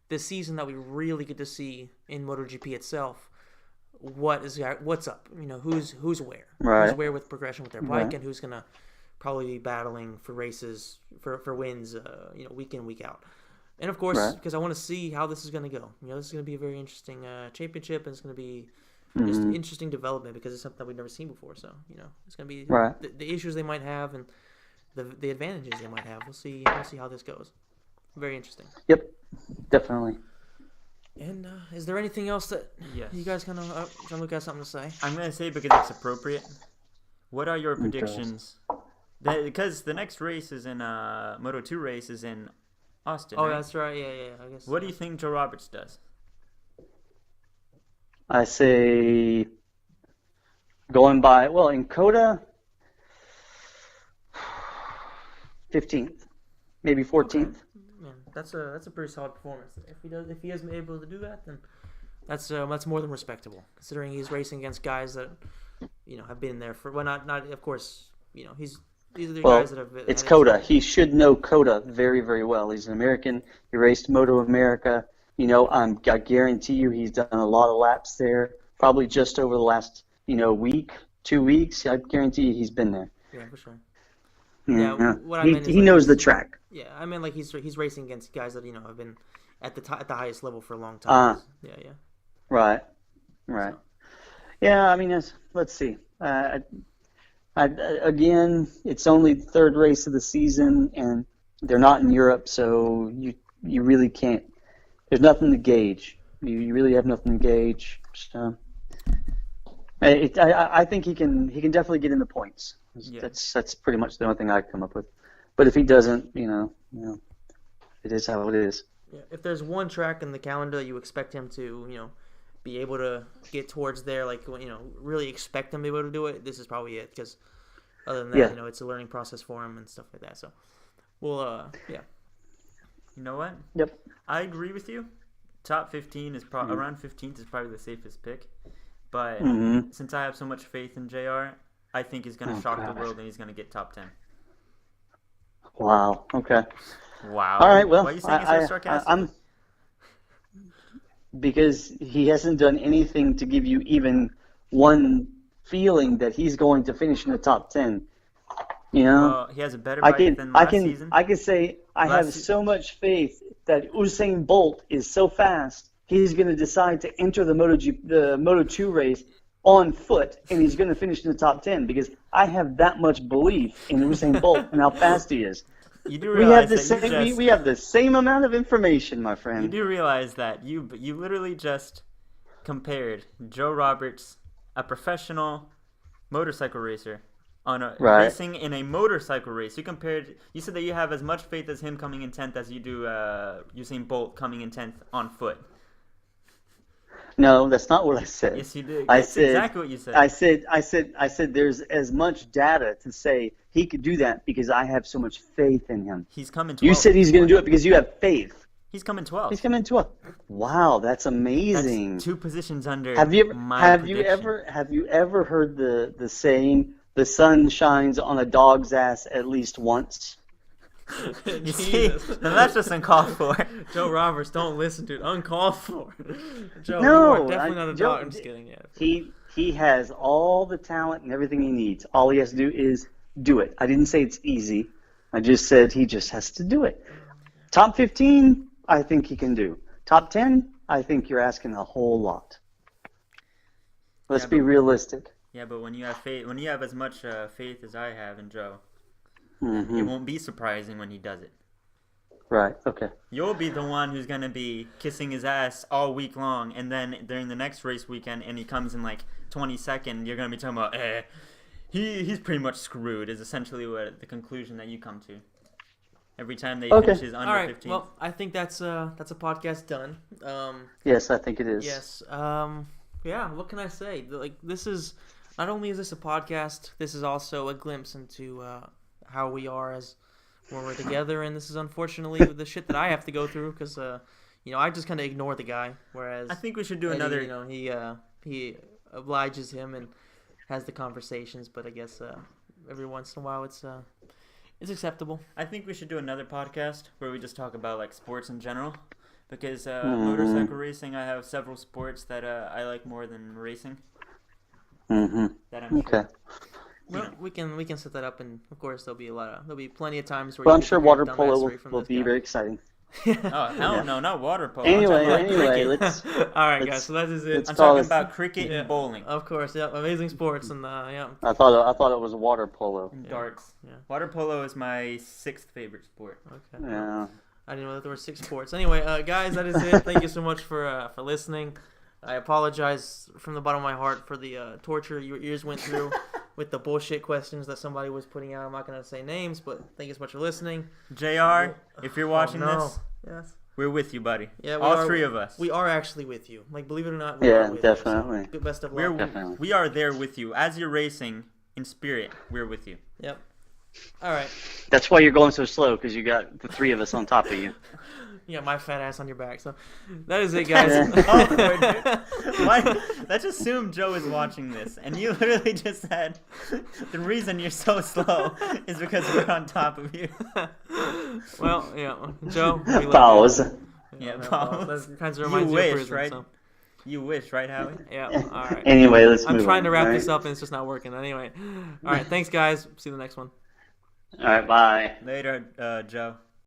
this season that we really get to see in MotoGP itself what's up. Who's where. Right. Who's where with progression with their bike, and who's gonna probably be battling for races for wins. Week in, week out. And of course, because I want to see how this is going to go. This is going to be a very interesting championship, and it's going to be just interesting development because it's something that we've never seen before. So, it's going to be the issues they might have and the advantages they might have. We'll see how this goes. Very interesting. Yep, definitely. And is there anything else that you guys kind of Gianluca has something to say? I'm going to say because it's appropriate. What are your predictions? Because the next race is in Moto 2 race is in Austin. Oh, right? that's right. Yeah. I guess. What do you think Joe Roberts does? I say going by in COTA 15th, maybe 14th. Okay. Man, that's a pretty solid performance. If he is able to do that, then that's more than respectable. Considering he's racing against guys that have been there for not of course these are the guys that have. It's COTA. He should know COTA very, very well. He's an American. He raced Moto America. I guarantee you he's done a lot of laps there. Probably just over the last, week, 2 weeks. I guarantee you he's been there. Yeah, for sure. Yeah. What I meant is he knows the track. Yeah, I mean he's racing against guys that have been at the highest level for a long time. Yeah. Right. So. Yeah, I mean, let's see. Again, it's only the third race of the season, and they're not in Europe, so you really can't. There's nothing to gauge. You really have nothing to gauge. So, I think he can definitely get in the points. Yeah. That's pretty much the only thing I come up with. But if he doesn't, it is how it is. Yeah. If there's one track in the calendar you expect him to, be able to get towards there, really expect him to be able to do it, this is probably it. Because other than that, it's a learning process for him and stuff like that. So, we'll, You know what? Yep. I agree with you. Top 15 is around 15th is probably the safest pick. But since I have so much faith in JR, I think he's going to shock the world and he's going to get top 10. Wow. Okay. Wow. All right. Well, why are you saying so sarcastic? Because he hasn't done anything to give you even one feeling that he's going to finish in the top 10. Well, he has a better bike than last season. I can say I have so much faith that Usain Bolt is so fast, he's going to decide to enter the Moto 2 race on foot, and he's going to finish in the top 10 because I have that much belief in Usain Bolt and how fast he is. You do realize we have the same amount of information, my friend. You do realize that you literally just compared Joe Roberts, a professional motorcycle racer, on racing in a motorcycle race. You said that you have as much faith as him coming in 10th as you do Usain Bolt coming in 10th on foot. No, that's not what I said. Yes, you did. That's exactly what you said. I said there's as much data to say he could do that because I have so much faith in him. He's coming 12th. You said he's going to do it because you have faith. He's coming 12th. He's coming 12th. Wow, that's amazing. That's 2 positions under have you prediction. Have you ever heard the saying, the sun shines on a dog's ass at least once? You see, that's just uncalled for. Joe Roberts, don't listen to it. Uncalled for. Joe, no, you are definitely not a dog. I'm just kidding. Yeah. He has all the talent and everything he needs. All he has to do is do it. I didn't say it's easy. I just said he just has to do it. Top 15, I think he can do. Top 10, I think you're asking a whole lot. Let's be realistic. Yeah, but when you have faith, when you have as much faith as I have in Joe, it won't be surprising when he does it. Right, okay. You'll be the one who's going to be kissing his ass all week long, and then during the next race weekend, and he comes in like 22nd, you're going to be talking about, he's pretty much screwed. Is essentially what the conclusion that you come to. Every time they Okay. finish his under All right. 15. Well, I think that's a podcast done. Yes, I think it is. Yes. Yeah. What can I say? Like, this is not only is this a podcast, this is also a glimpse into how we are as when we're together, and this is unfortunately the shit that I have to go through because I just kind of ignore the guy, whereas I think we should do Eddie, another. he obliges him and has the conversations, but I guess every once in a while it's acceptable. I think we should do another podcast where we just talk about like sports in general, because motorcycle racing, I have several sports that I like more than racing. Mm-hmm. That I'm Okay. sure. Well, we can set that up, and of course there'll be plenty of times where. Well, you I'm sure can hear water dumbass polo story from will this be guy. very exciting. Oh hell no, not water polo. Anyway, I'm talking about cricket. let's. All right, guys. let's- So that is it. let's I'm call talking this- about cricket Yeah. and bowling Of course, yeah. Amazing sports, and yeah. I thought it was water polo. and Yeah. darts. Yeah. Water polo is my 6th favorite sport. Okay. Yeah. I didn't know that there were 6 sports. Anyway, guys, that is it. Thank you so much for listening. I apologize from the bottom of my heart for the torture your ears went through with the bullshit questions that somebody was putting out. I'm not going to say names, but thank you so much for listening. JR, if you're watching Oh, no. this, Yes. we're with you, buddy. Yeah, we All are, 3 of us. We are actually with you. Like, believe it or not, we Yeah, are with definitely. you. So, good best of We're luck. Definitely. we are there with you as you're racing in spirit. We're with you. Yep. All right. That's why you're going so slow, because you got the 3 of us on top of you. You got my fat ass on your back. So that is it, guys. Why? Let's assume Joe is watching this, and you literally just said the reason you're so slow is because we're on top of you. Well, yeah. Joe, we love you. Pause. Yeah, well, pause. that kind of You reminds me wish, of prison, right? so. You wish, right, Howie? Yeah, all right. Anyway, let's I'm move trying on, to wrap all this right? up, and it's just not working. Anyway, all right. Thanks, guys. See you in the next one. All right, bye. Later, Joe.